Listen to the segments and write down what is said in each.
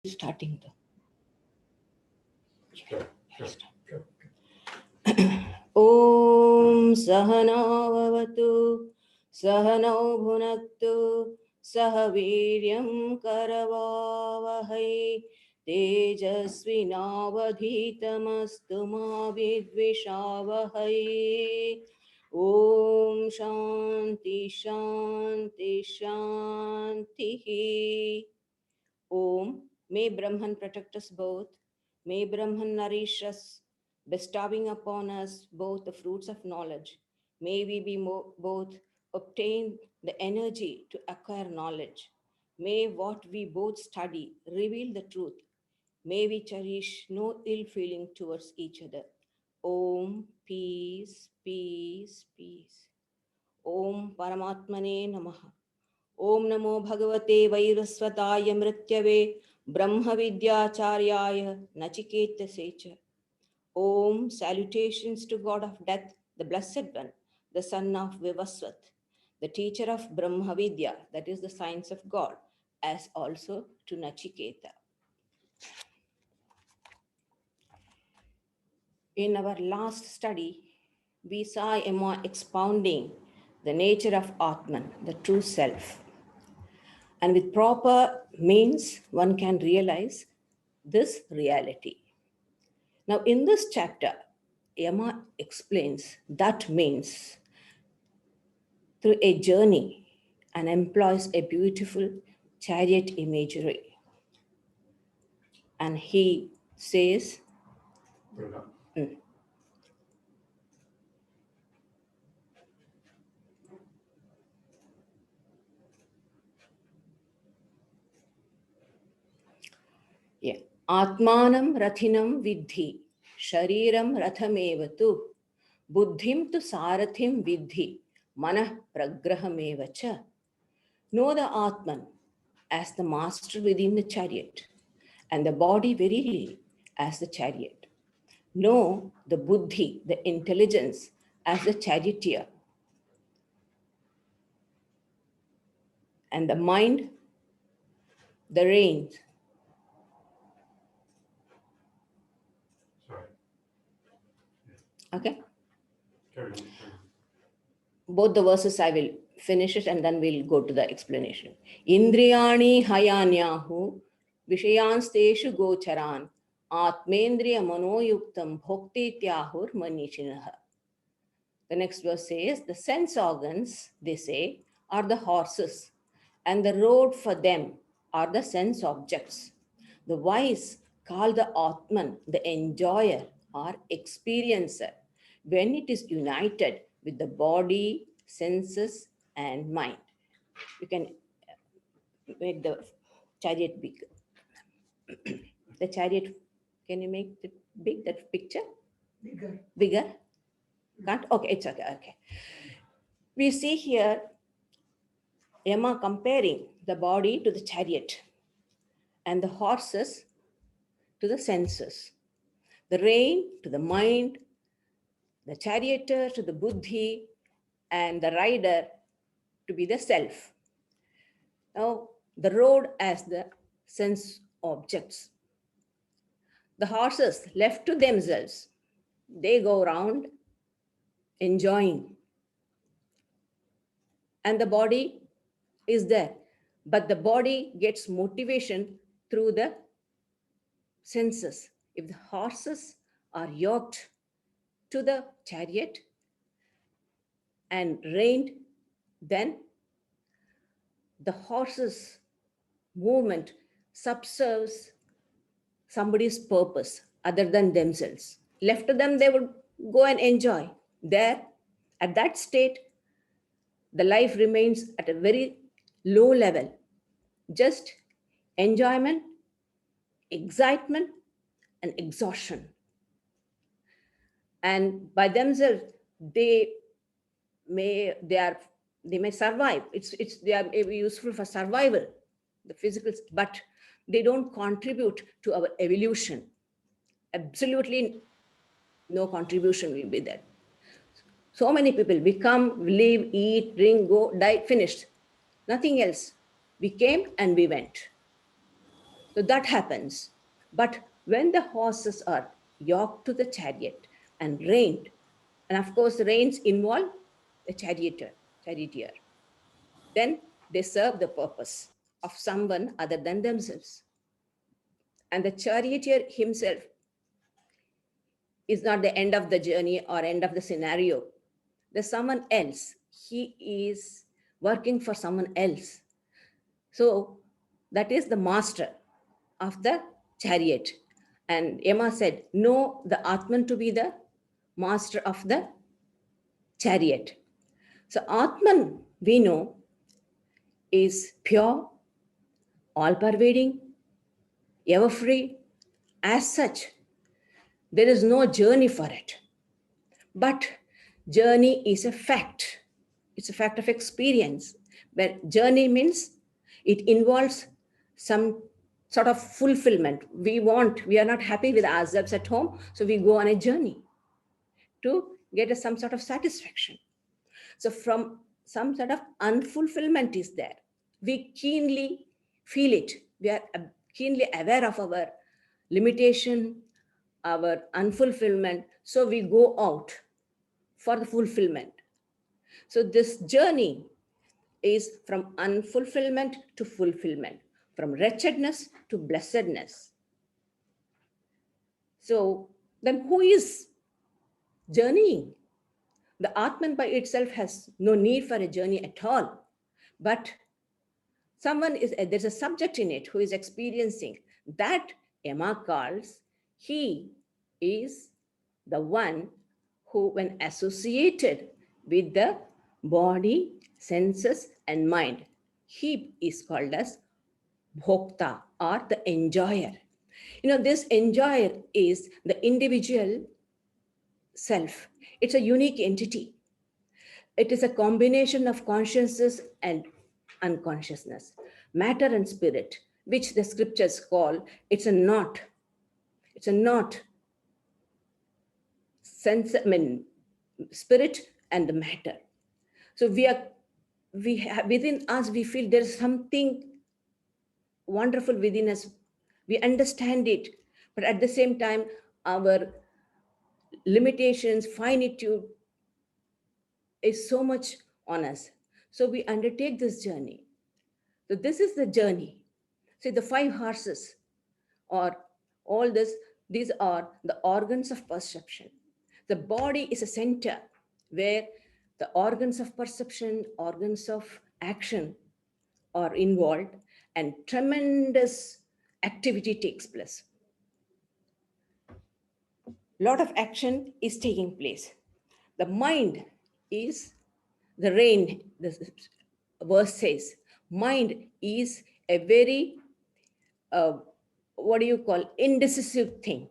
Starting though. Sure. Om Sahana Bhavatu Sahano Bhunaktu Sahaviryam Karavavahai Tejasvinavadhitamastu ma vidvishavahai. Om Shanti Shanti Shanti. Om, may Brahman protect us both. May Brahman nourish us, bestowing upon us both the fruits of knowledge. May we be both obtain the energy to acquire knowledge. May what we both study reveal the truth. May we cherish no ill feeling towards each other. Om, peace, peace, peace. Om Paramatmane Namaha. Om Namo Bhagavate Vairasvataya Mrityave Brahma Vidyacharya Nachiketa Secha. Om, salutations to God of Death, the Blessed One, the son of Vivasvat, the teacher of Brahma Vidya, that is the science of God, as also to Nachiketa. In our last study, we saw Emma expounding the nature of Atman, the true self. And with proper means, one can realize this reality. Now, in this chapter, Yama explains that means through a journey and employs a beautiful chariot imagery. And he says, Atmanam rathinam vidhi, shariram rathamevatu, buddhim tu sarathim vidhi, manah pragrahamevacha. Know the Atman as the master within the chariot, and the body verily as the chariot. Know the buddhi, the intelligence, as the charioteer, and the mind, the reins. Sorry. Okay? Carry on. Both the verses I will finish it and then we'll go to the explanation. Indriyani hayanyahu vishayansteshu gocharan atmendriya manoyuktam bhoktityahur manishinaha. The next verse says, the sense organs, they say, are the horses, and the road for them are the sense objects. The wise call the Atman, the enjoyer or experiencer, when it is united with the body, senses, and mind. You can make the chariot big. The chariot, can you make it big, that picture? Bigger? Can't? Okay, it's okay. Okay. We see here Yama comparing the body to the chariot and the horses to the senses, the rein to the mind, the charioteer to the buddhi, and the rider to be the self. Now, the road as the sense objects. The horses left to themselves, they go around enjoying. And the body is there, but the body gets motivation through the senses. If the horses are yoked to the chariot and reined, then the horse's movement subserves somebody's purpose other than themselves. Left to them, they would go and enjoy. There, at that state, the life remains at a very low level. Just enjoyment, excitement, and exhaustion. And by themselves, they may survive. They are useful for survival, the physical, but they don't contribute to our evolution. Absolutely no contribution will be there. So many people, we come, live, eat, drink, go, die, finished. Nothing else. We came and we went. So that happens. But when the horses are yoked to the chariot and reined, and of course, reins involve the charioteer, then they serve the purpose of someone other than themselves. And the charioteer himself is not the end of the journey or end of the scenario. There's someone else. He is working for someone else. So that is the master of the chariot. And Yama said, know the Atman to be the master of the chariot. So Atman, we know, is pure, all-pervading, ever-free. As such, there is no journey for it. But journey is a fact. It's a fact of experience. But journey means it involves some sort of fulfillment. We are not happy with ourselves at home, so we go on a journey to get some sort of satisfaction. So from some sort of unfulfillment is there. We keenly feel it. We are keenly aware of our limitation, our unfulfillment. So we go out for the fulfillment. So this journey is from unfulfillment to fulfillment, from wretchedness to blessedness. So then who is journeying? The Atman by itself has no need for a journey at all. But there's a subject in it who is experiencing that. Yama calls, he is the one who, when associated with the body, senses, and mind, he is called as bhokta, or the enjoyer. This enjoyer is the individual self. It's a unique entity. It is a combination of consciousness and unconsciousness, matter and spirit, which the scriptures call, it's a knot. It's a knot. Spirit and the matter. So within us, we feel there's something wonderful within us. We understand it, but at the same time, our limitations, finitude is so much on us. So we undertake this journey. So this is the journey. See, the 5 horses or all this, these are the organs of perception. The body is a center where the organs of perception, organs of action are involved, and tremendous activity takes place. A lot of action is taking place. The mind is the rein. The verse says, mind is a very, indecisive thing.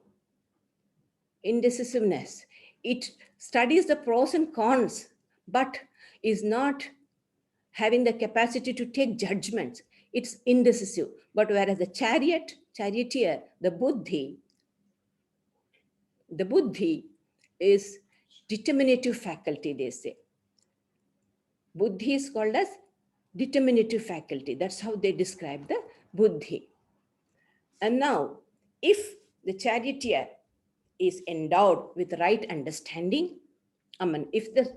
Indecisiveness. It studies the pros and cons, but is not having the capacity to take judgments. It's indecisive. But whereas the charioteer, the buddhi is determinative faculty, they say. Buddhi is called as determinative faculty. That's how they describe the buddhi. And now, if the charioteer is endowed with right understanding, if the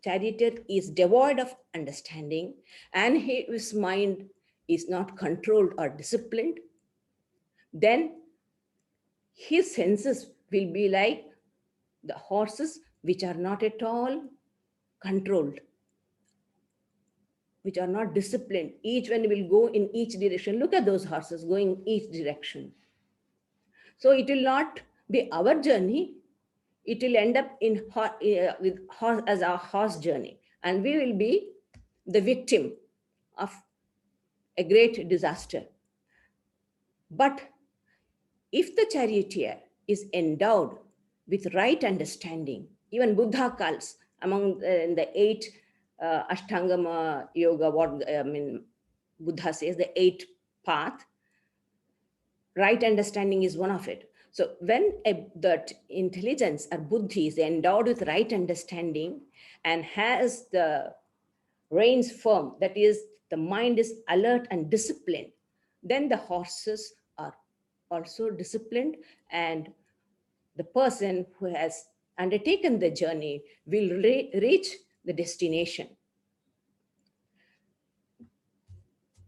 charioteer is devoid of understanding and his mind is not controlled or disciplined, then his senses will be like the horses, which are not at all controlled, which are not disciplined. Each one will go in each direction. Look at those horses going each direction. So it will not be our journey. It will end up as our horse journey. And we will be the victim of a great disaster. But if the charioteer is endowed with right understanding, even Buddha calls among the 8 Ashtangama yoga, Buddha says the 8 path, right understanding is one of it. So when that intelligence or buddhi is endowed with right understanding and has the reins firm, that is, the mind is alert and disciplined, then the horses also disciplined, and the person who has undertaken the journey will reach the destination.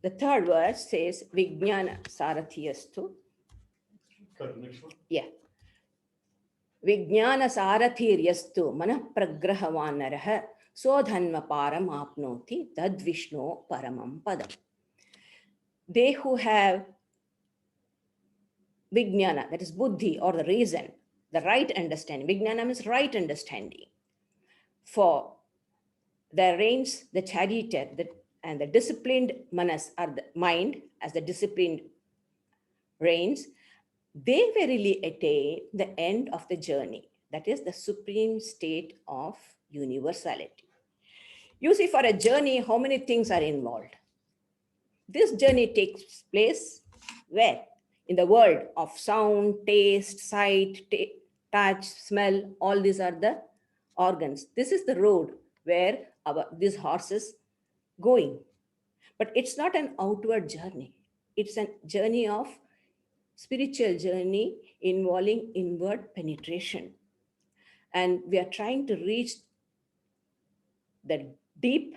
The third verse says, Vijnana Sarathiyastu. Yeah. Vijnana Sarathiyastu Manah Pragrahavanaraha Sodhanma Param Apnoti Tad Vishno Paramam Padam. They who have Vijnana, that is buddhi or the reason, the right understanding. Vijnana means right understanding. For the reins, the charioteer, and the disciplined manas are the mind as the disciplined reins, they verily attain the end of the journey. That is the supreme state of universality. You see, for a journey, how many things are involved? This journey takes place where? In the world of sound, taste, sight, touch, smell, all these are the organs. This is the road where these horses going. But it's not an outward journey. It's a journey of spiritual journey involving inward penetration. And we are trying to reach the deep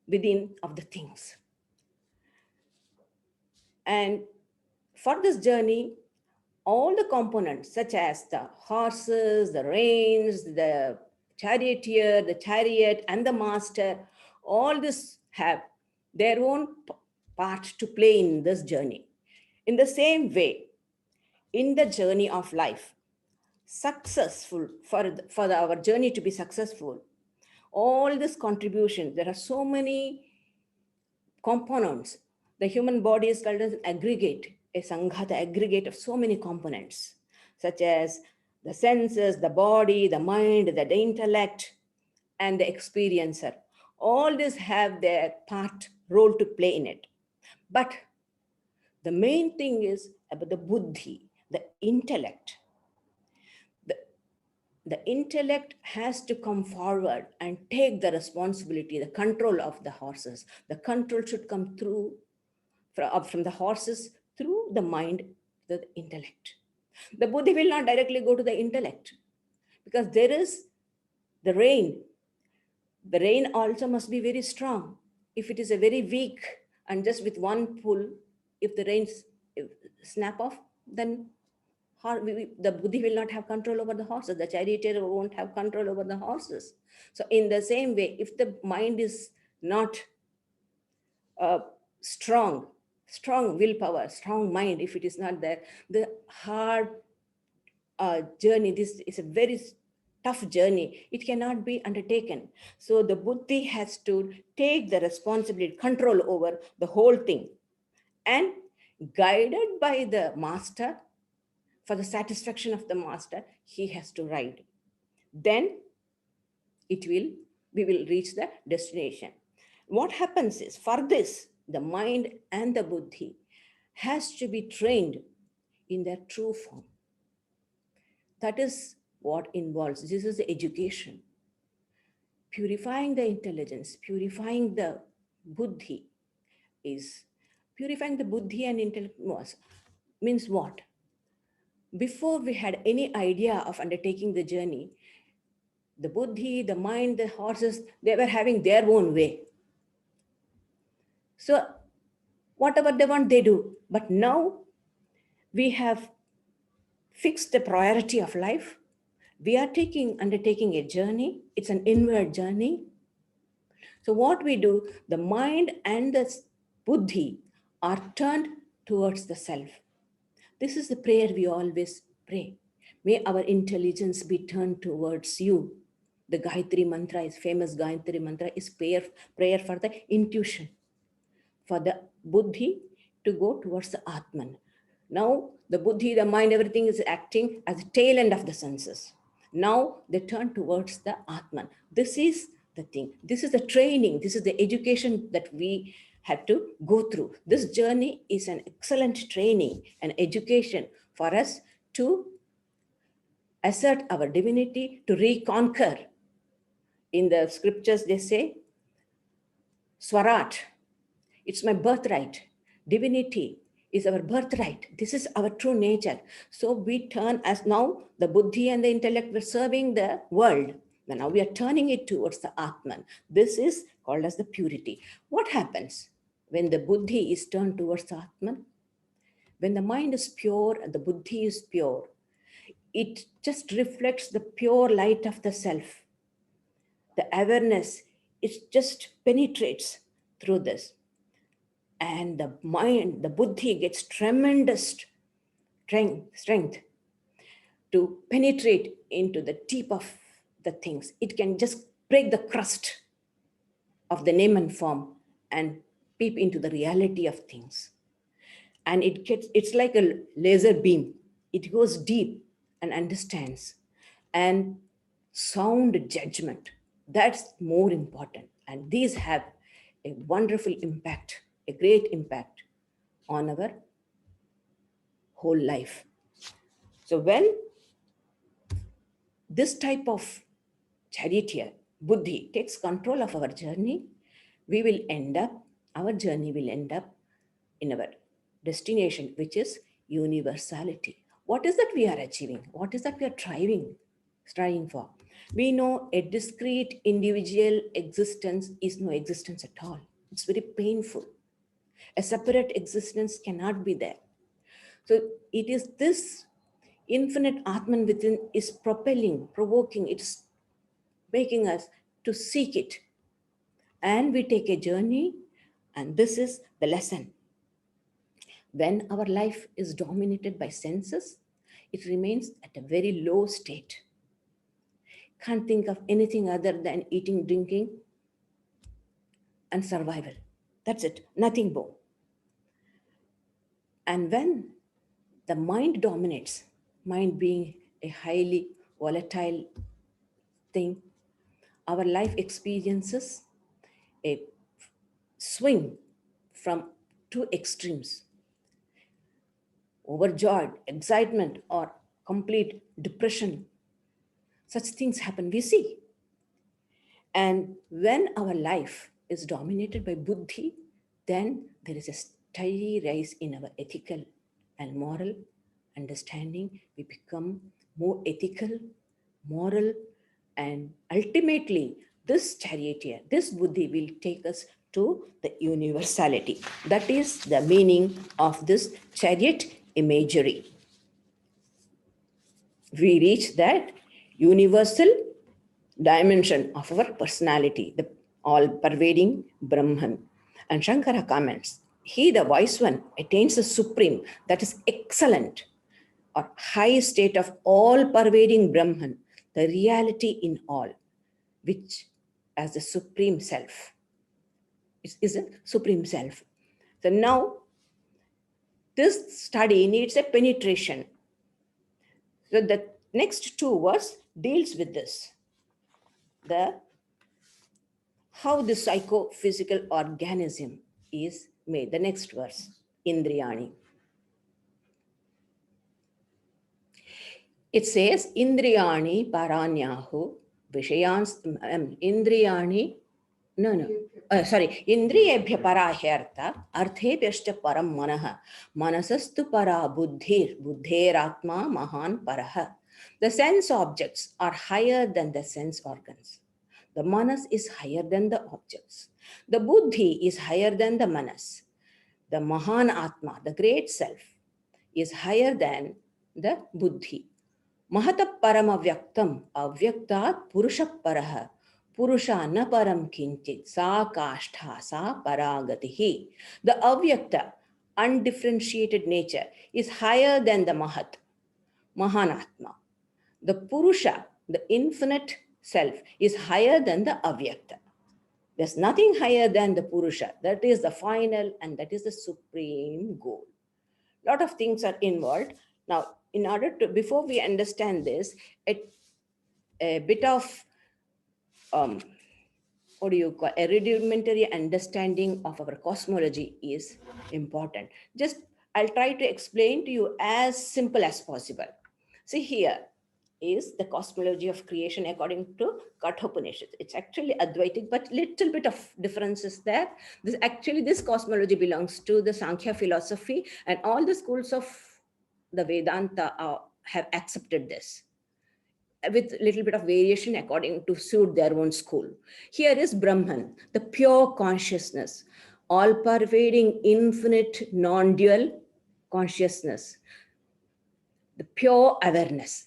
within of the things. And for this journey, all the components such as the horses, the reins, the charioteer, the chariot, and the master, all this have their own part to play in this journey. In the same way, in the journey of life, successful, for our journey to be successful, all this contribution, there are so many components. The human body is called as an aggregate, a sanghata aggregate of so many components, such as the senses, the body, the mind, the intellect, and the experiencer. All these have their role to play in it. But the main thing is about the buddhi, the intellect. The intellect has to come forward and take the responsibility, the control of the horses. The control should come through from the horses through the mind, the intellect. The buddhi will not directly go to the intellect because there is the rein. The rein also must be very strong. If it is a very weak and just with one pull, if the reins snap off, then the buddhi will not have control over the horses. The charioteer won't have control over the horses. So in the same way, if the mind is not strong willpower, strong mind, if it is not there, the hard journey, this is a very tough journey, it cannot be undertaken. So the buddhi has to take the responsibility, control over the whole thing, and guided by the master, for the satisfaction of the master, he has to ride. Then we will reach the destination. What happens is, for this, the mind and the buddhi has to be trained in their true form. That is what involves, this is the education. Purifying the intelligence, purifying the buddhi is, purifying the buddhi and intellect means what? Before we had any idea of undertaking the journey, the buddhi, the mind, the horses, they were having their own way. So whatever they want, they do. But now we have fixed the priority of life. We are undertaking a journey. It's an inward journey. So what we do, the mind and the buddhi are turned towards the self. This is the prayer we always pray. May our intelligence be turned towards you. The Gayatri mantra is famous. Gayatri mantra is prayer for the intuition, for the buddhi to go towards the Atman. Now the buddhi, the mind, everything is acting as a tail end of the senses. Now they turn towards the Atman. This is the thing. This is the training. This is the education that we had to go through. This journey is an excellent training and education for us to assert our divinity, to reconquer. In the scriptures, they say, Swarat, it's my birthright. Divinity is our birthright. This is our true nature. So we turn, as now the buddhi and the intellect were serving the world. But now we are turning it towards the Atman. This is called as the purity. What happens when the buddhi is turned towards the Atman? When the mind is pure and the buddhi is pure, it just reflects the pure light of the self. The awareness, it just penetrates through this. And the mind, the buddhi gets tremendous strength to penetrate into the deep of the things. It can just break the crust of the name and form and peep into the reality of things. And it's like a laser beam. It goes deep and understands. And sound judgment, that's more important. And these have a wonderful impact, a great impact on our whole life. So when this type of charioteer, buddhi, takes control of our journey, our journey will end up in our destination, which is universality. What is that we are achieving? What is that we are striving for? We know a discrete individual existence is no existence at all. It's very painful. A separate existence cannot be there. So it is this infinite Atman within is provoking, it's making us to seek it. And we take a journey, and this is the lesson. When our life is dominated by senses, it remains at a very low state. Can't think of anything other than eating, drinking, and survival. That's it, nothing more. And when the mind dominates, mind being a highly volatile thing, our life experiences a swing from two extremes. Overjoyed, excitement, or complete depression. Such things happen, we see. And when our life is dominated by buddhi, then there is a steady rise in our ethical and moral understanding. We become more ethical, moral, and ultimately this charioteer, this buddhi will take us to the universality. That is the meaning of this chariot imagery. We reach that universal dimension of our personality, the all-pervading Brahman. And Shankara comments, he, the wise one, attains the supreme, that is excellent, or high state of all-pervading Brahman, the reality in all, which as the supreme self is a supreme self. So now, this study needs a penetration. So the next two verse deals with this. How the psychophysical organism is made. The next verse, Indriyani. It says, Indriyani paranyahu vishayans, Indriyani, Indriyebhya parahyartha, arthebhyashta param manaha, manasastu para buddhiratma mahan paraha. The sense objects are higher than the sense organs. The manas is higher than the objects. The buddhi is higher than the manas. The mahan atma, the great self, is higher than the buddhi. Mahata parama vyaktam avyaktat purusha paraha. Purusha na param kinchit sa kashtha sa paragatihi. The avyakta, undifferentiated nature, is higher than the mahat, mahanatma. The purusha, the infinite self, is higher than the avyakta. There's nothing higher than the purusha. That is the final and that is the supreme goal. A lot of things are involved. Now, in order to, before we understand this, a bit of a rudimentary understanding of our cosmology is important. I'll try to explain to you as simple as possible. See here, is the cosmology of creation according to Katha Upanishad. It's actually Advaitic, but little bit of differences there. This cosmology belongs to the Sankhya philosophy, and all the schools of the Vedanta have accepted this, with little bit of variation according to suit their own school. Here is Brahman, the pure consciousness, all-pervading, infinite, non-dual consciousness, the pure awareness.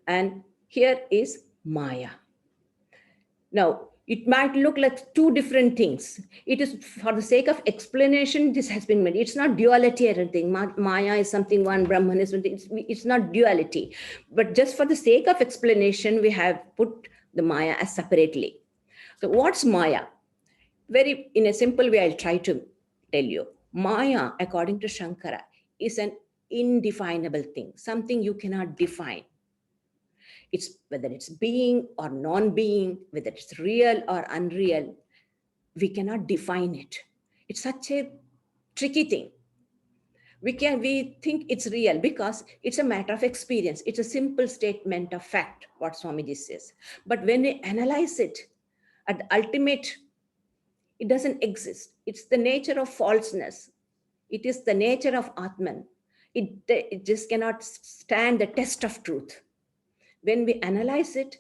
And here is Maya. Now, it might look like two different things. It is for the sake of explanation, this has been made. It's not duality or anything. Maya is something one, Brahman is something. It's not duality. But just for the sake of explanation, we have put the Maya as separately. So what's Maya? Very, in a simple way, I'll try to tell you. Maya, according to Shankara, is an indefinable thing, something you cannot define. It's whether it's being or non-being, whether it's real or unreal, we cannot define it. It's such a tricky thing. We think it's real because it's a matter of experience. It's a simple statement of fact, what Swamiji says. But when we analyze it, at the ultimate, it doesn't exist. It's the nature of falseness. It is the nature of Atman. It just cannot stand the test of truth. When we analyze it,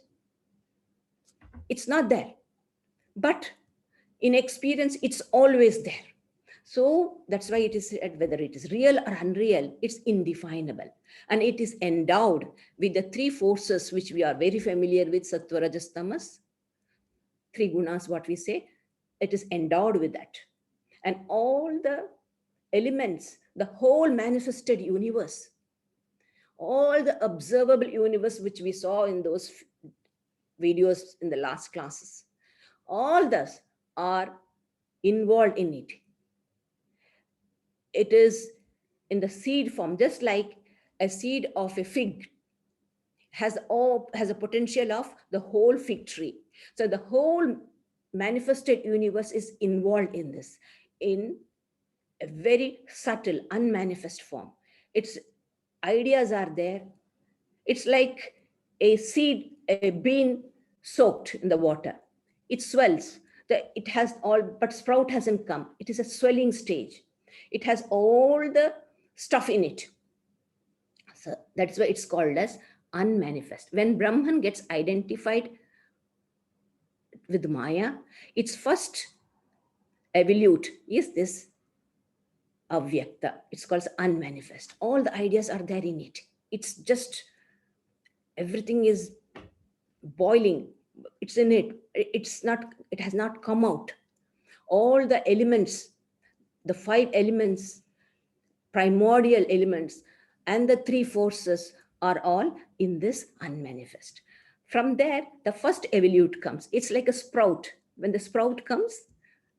it's not there. But in experience, it's always there. So that's why it is said, whether it is real or unreal, it's indefinable. And it is endowed with the three forces which we are very familiar with, Sattva, Rajas, Tamas, three gunas, what we say. It is endowed with that. And all the elements, the whole manifested universe, all the observable universe which we saw in those videos in the last classes, all those are involved in it. It is in the seed form, just like a seed of a fig has a potential of the whole fig tree. So the whole manifested universe is involved in this, in a very subtle, unmanifest form. Its ideas are there. It's like a seed, a bean soaked in the water. It swells. It has all, but sprout hasn't come. It is a swelling stage. It has all the stuff in it. So that's why it's called as unmanifest. When Brahman gets identified with Maya, its first evolute is this avyakta. It's called unmanifest. All the ideas are there in it. It's just, everything is boiling. It's in it. It has not come out. All the elements, the five elements, primordial elements, and the three forces are all in this unmanifest. From there, the first evolute comes. It's like a sprout. When the sprout comes,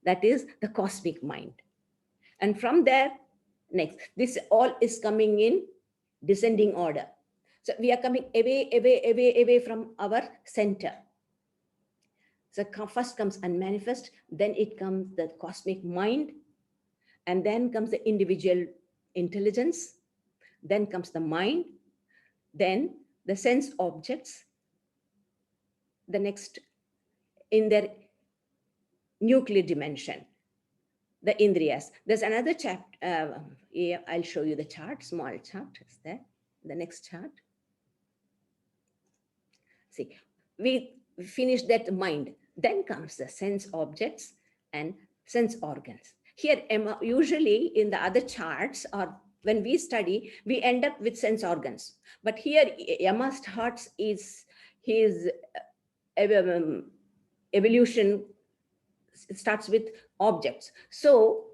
that is the cosmic mind. And from there, next, this all is coming in descending order. So we are coming away from our center. So first comes unmanifest, then it comes the cosmic mind, and then comes the individual intelligence, then comes the mind, then the sense objects, the next in their nuclear dimension, the indriyas. There's another chapter, I'll show you the chart, small chart is there, the next chart. See, we finished that mind, then comes the sense objects and sense organs. Here, usually in the other charts, or when we study, we end up with sense organs. But here, Yama's thoughts is his evolution starts with objects. So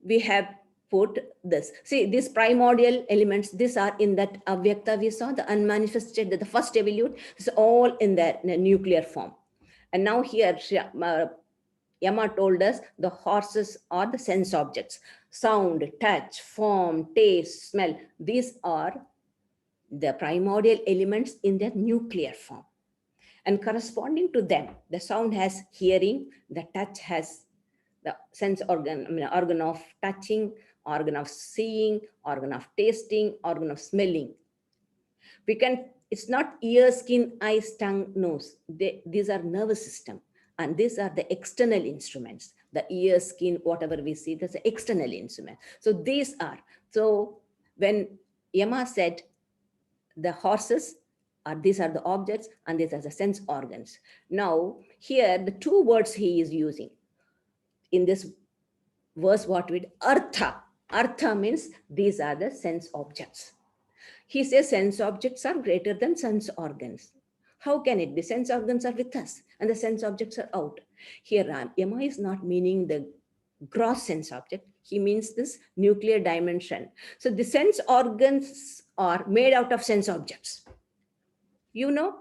we have put this. See, these primordial elements, these are in that avyakta we saw, the unmanifested, the first evolute, is all in the nuclear form. And now here, Yama told us the horses are the sense objects. Sound, touch, form, taste, smell. These are the primordial elements in their nuclear form. And corresponding to them, the sound has hearing, the touch has the sense organ, organ of touching, organ of seeing, organ of tasting, organ of smelling. It's not ear, skin, eyes, tongue, nose. These are nervous system. And these are the external instruments. The ear, skin, whatever we see, that's the external instrument. So these are. So when Yama said the horses, these are the objects and these are the sense organs. Now, here the two words he is using in this verse, what with artha. Artha means these are the sense objects. He says sense objects are greater than sense organs. How can it be? Sense organs are with us and the sense objects are out. Here, Yama is not meaning the gross sense object. He means this nuclear dimension. So the sense organs are made out of sense objects. You know,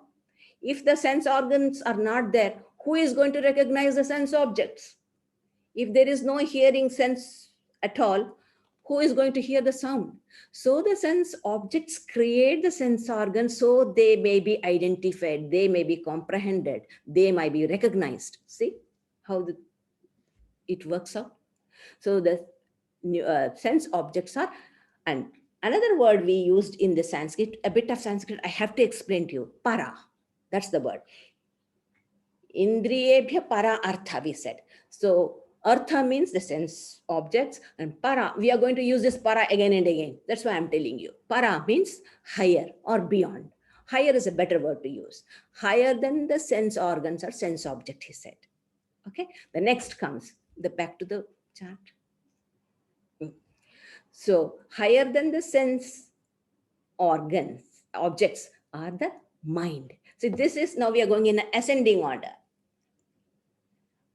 if the sense organs are not there, who is going to recognize the sense objects? If there is no hearing sense at all, who is going to hear the sound? So the sense objects create the sense organs so they may be identified, they may be comprehended, they might be recognized. See how it works out? So the sense objects are, and another word we used in the Sanskrit, a bit of Sanskrit, I have to explain to you, para. That's the word. Indriyebhya para artha, we said. So artha means the sense objects, and para, we are going to use this para again and again. That's why I'm telling you. Para means higher or beyond. Higher is a better word to use. Higher than the sense organs or sense object, he said. Okay. The next comes, back to the chart. So higher than the sense organs, objects are the mind. So this is, now we are going in an ascending order.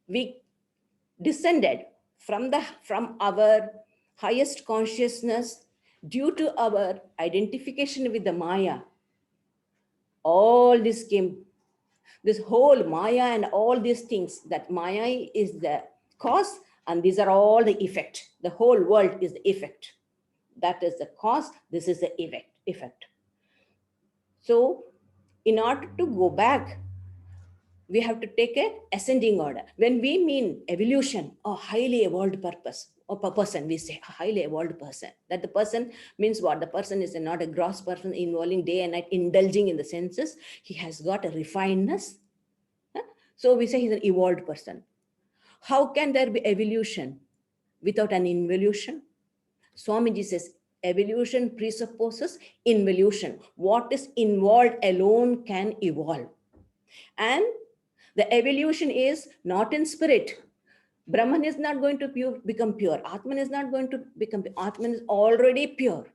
We descended from our highest consciousness due to our identification with the Maya. All this came, this whole Maya and all these things, that Maya is the cause and these are all the effect. The whole world is the effect. That is the cause, this is the effect. So in order to go back, we have to take an ascending order. When we mean evolution or highly evolved purpose or person, we say a highly evolved person. That the person means what? The person is not a gross person involving day and night, indulging in the senses. He has got a refinedness. So we say he's an evolved person. How can there be evolution without an involution? Swamiji says, evolution presupposes involution. What is involved alone can evolve. And the evolution is not in spirit. Brahman is not going to become pure. Atman is not going to become pure. Atman is already pure.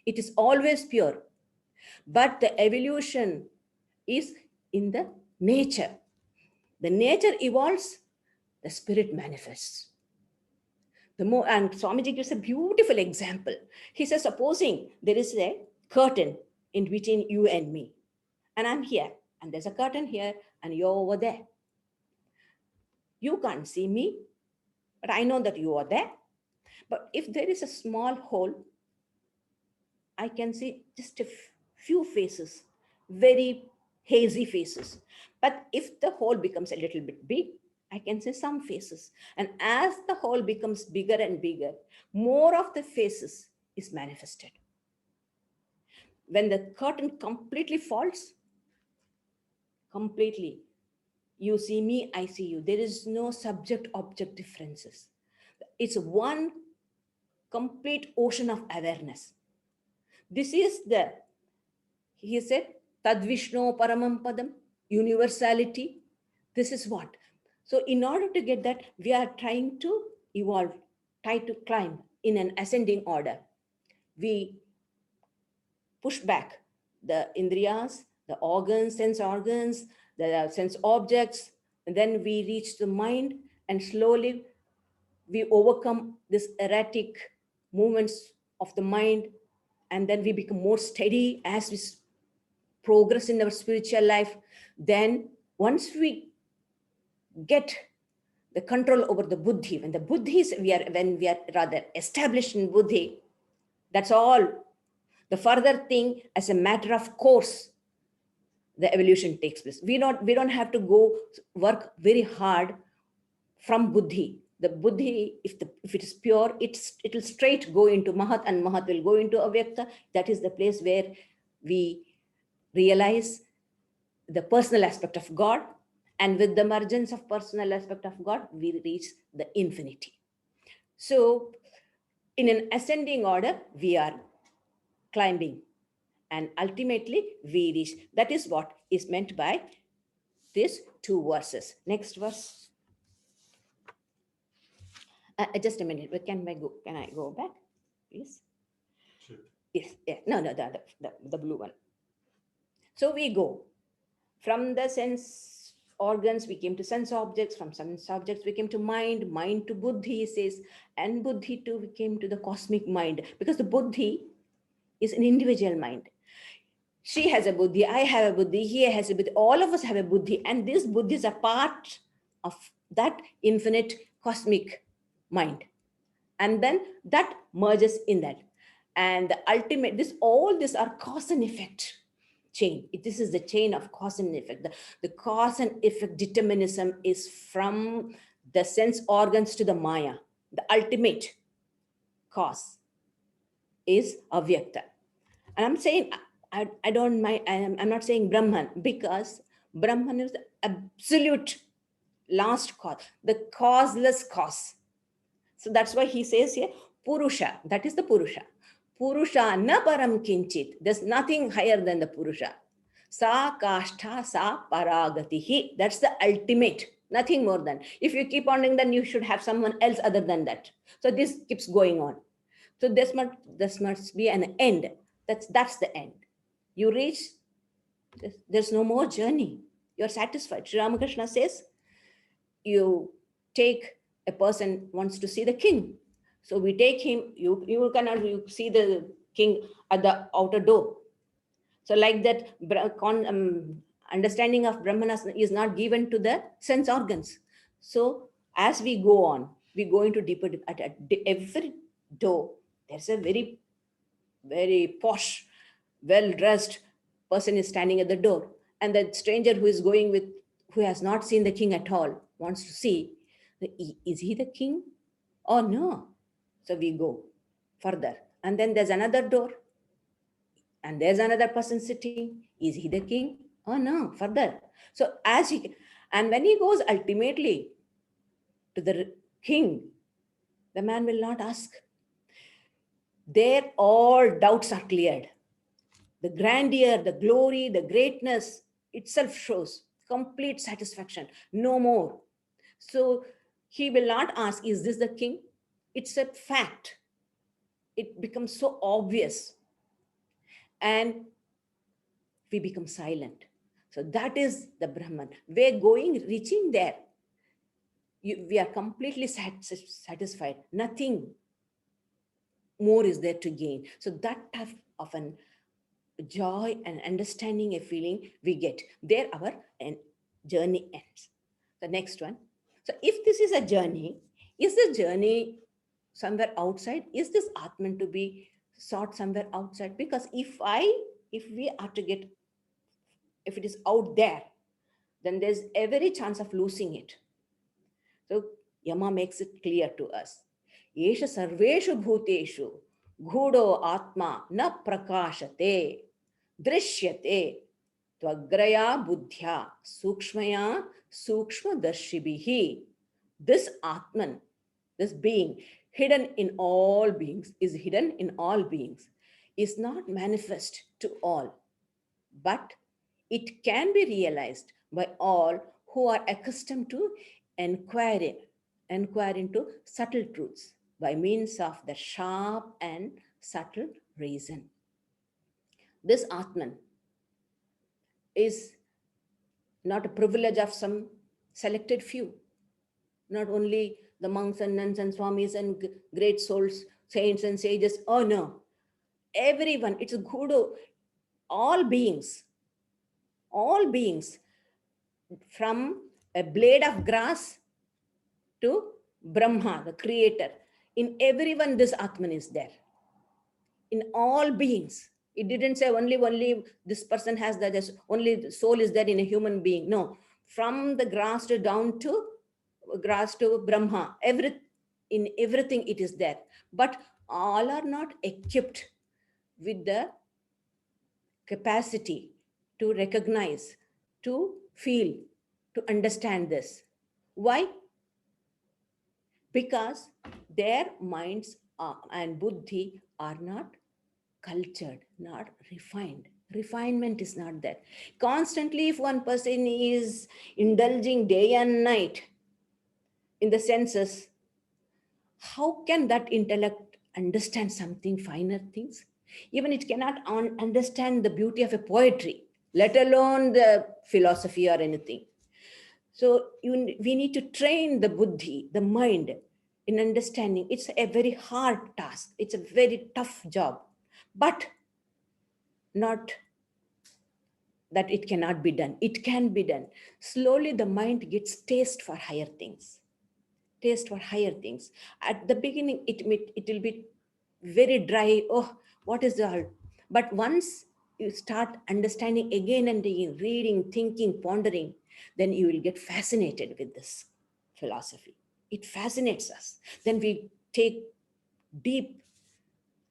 It is always pure. But the evolution is in the nature. The nature evolves, the spirit manifests. And Swamiji gives a beautiful example. He says, supposing there is a curtain in between you and me, and I'm here, and there's a curtain here, and you're over there. You can't see me, but I know that you are there. But if there is a small hole, I can see just a few faces, very hazy faces. But if the hole becomes a little bit big, I can see some faces. And as the hole becomes bigger and bigger, more of the faces is manifested. When the curtain completely falls, completely, you see me, I see you. There is no subject-object differences. It's one complete ocean of awareness. This is he said, Tadvishno Paramam Padam, universality. This is what? So in order to get that, we are trying to evolve, try to climb in an ascending order. We push back the indriyas, the organs, sense organs, the sense objects, and then we reach the mind, and slowly we overcome this erratic movements of the mind, and then we become more steady as we progress in our spiritual life. Then once we get the control over the buddhi, when we are rather established in buddhi, that's all. The further thing, as a matter of course, the evolution takes place. We don't have to go work very hard from buddhi. The buddhi, if it is pure, it will straight go into mahat, and mahat will go into avyakta. That is the place where we realize the personal aspect of God. And with the emergence of personal aspect of God, we reach the infinity. So in an ascending order, we are climbing. And ultimately, we reach. That is what is meant by these two verses. Next verse. Just a minute. Can I go back, please? Sure. Yes. Yeah. No. The blue one. So we go from the sense organs. We came to sense objects. From sense objects, we came to mind. Mind to buddhi, he says, and buddhi too. We came to the cosmic mind, because the buddhi is an individual mind. She has a buddhi, I have a buddhi, he has a buddhi, all of us have a buddhi, and these buddhis are part of that infinite cosmic mind. And then that merges in that. And the ultimate, all these are cause and effect chain. This is the chain of cause and effect. The cause and effect determinism is from the sense organs to the Maya. The ultimate cause is avyakta. And I'm saying, I don't mind, I'm not saying Brahman, because Brahman is the absolute last cause, the causeless cause. So that's why he says here, Purusha, that is the Purusha. Purusha na param kinchit. There's nothing higher than the Purusha. Sa kashtha sa paragatihi. That's the ultimate, nothing more than. If you keep on doing, then you should have someone else other than that. So this keeps going on. So this must be an end. That's the end. You reach, there's no more journey. You're satisfied. Sri Ramakrishna says, you take a person wants to see the king. So we take him, you cannot you see the king at the outer door. So like that, understanding of Brahmanas is not given to the sense organs. So as we go on, we go into deeper, at every door, there's a very, very posh, well-dressed person is standing at the door. And the stranger who is going with, who has not seen the king at all, wants to see, is he the king or no? So we go further. And then there's another door. And there's another person sitting. Is he the king or no? Further. So as he, and when he goes ultimately to the king, the man will not ask. There all doubts are cleared. The grandeur, the glory, the greatness itself shows complete satisfaction, no more. So he will not ask, is this the king? It's a fact. It becomes so obvious. And we become silent. So that is the Brahman. We're going, reaching there. We are completely satisfied. Nothing more is there to gain. So that type of an joy and understanding, a feeling we get. There our journey ends. The next one. So if this is a journey, is the journey somewhere outside? Is this Atman to be sought somewhere outside? Because if we are to get, if it is out there, then there's every chance of losing it. So Yama makes it clear to us. Yesha sarveshu bhuteshu ghudo atma na prakashate drishyate tvagraya buddhya sukshmaya sukshmadarshibihi. This Atman, this being hidden in all beings, is hidden in all beings, is not manifest to all, but it can be realized by all who are accustomed to inquire into subtle truths by means of the sharp and subtle reason. This Atman is not a privilege of some selected few, not only the monks and nuns and swamis and great souls, saints and sages. Oh no, everyone, it's a guru, all beings, from a blade of grass to Brahma, the creator. In everyone, this Atman is there. In all beings. It didn't say only this person has that, only the soul is there in a human being. No, from the grass to down to grass to Brahma, in everything it is there. But all are not equipped with the capacity to recognize, to feel, to understand this. Why? Because their minds and buddhi are not cultured, not refined. Refinement is not there. Constantly, if one person is indulging day and night in the senses, how can that intellect understand something finer things? Even it cannot understand the beauty of a poetry, let alone the philosophy or anything. So we need to train the buddhi, the mind, in understanding. It's a very hard task. It's a very tough job, but not that it cannot be done. It can be done. Slowly, the mind gets taste for higher things. Taste for higher things. At the beginning, it will be very dry. Oh, what is the art? But once you start understanding again and again, reading, thinking, pondering, then you will get fascinated with this philosophy. It fascinates us. Then we take deep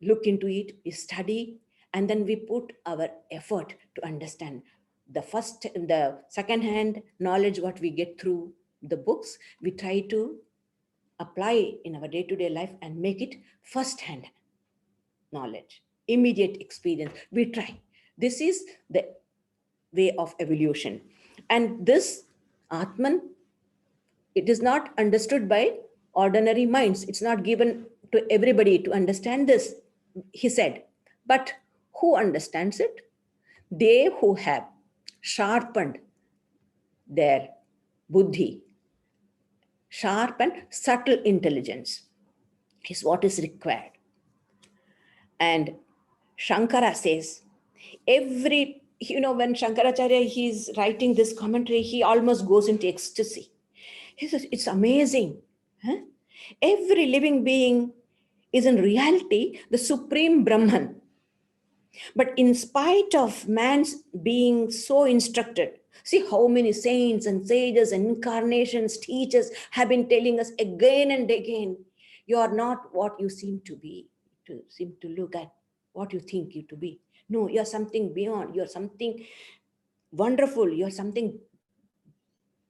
look into it, we study, and then we put our effort to understand. The second hand knowledge, what we get through the books, we try to apply in our day-to-day life and make it first hand knowledge, immediate experience. We try. This is the way of evolution. And this Atman, it is not understood by ordinary minds. It's not given to everybody to understand this, he said. But who understands it? They who have sharpened their buddhi, sharp and subtle intelligence is what is required. And Shankara says, when Shankaracharya, he's writing this commentary, he almost goes into ecstasy. He says, it's amazing. Huh? Every living being is in reality the supreme Brahman. But in spite of man's being so instructed, see how many saints and sages and incarnations, teachers have been telling us again and again, you are not what you seem to be, seem to look at, what you think you to be. No, you are something beyond. You are something wonderful. You are something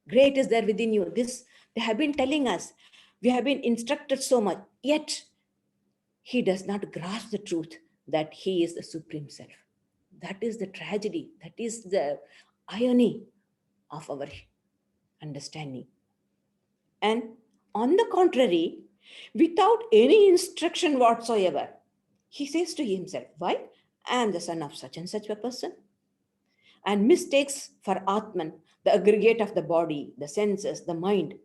great is there within you. This they have been telling us. We have been instructed so much. Yet, he does not grasp the truth that he is the Supreme Self. That is the tragedy. That is the irony of our understanding. And on the contrary, without any instruction whatsoever, he says to himself, why? I am the son of such and such a person. And mistakes for Atman, the aggregate of the body, the senses, the mind,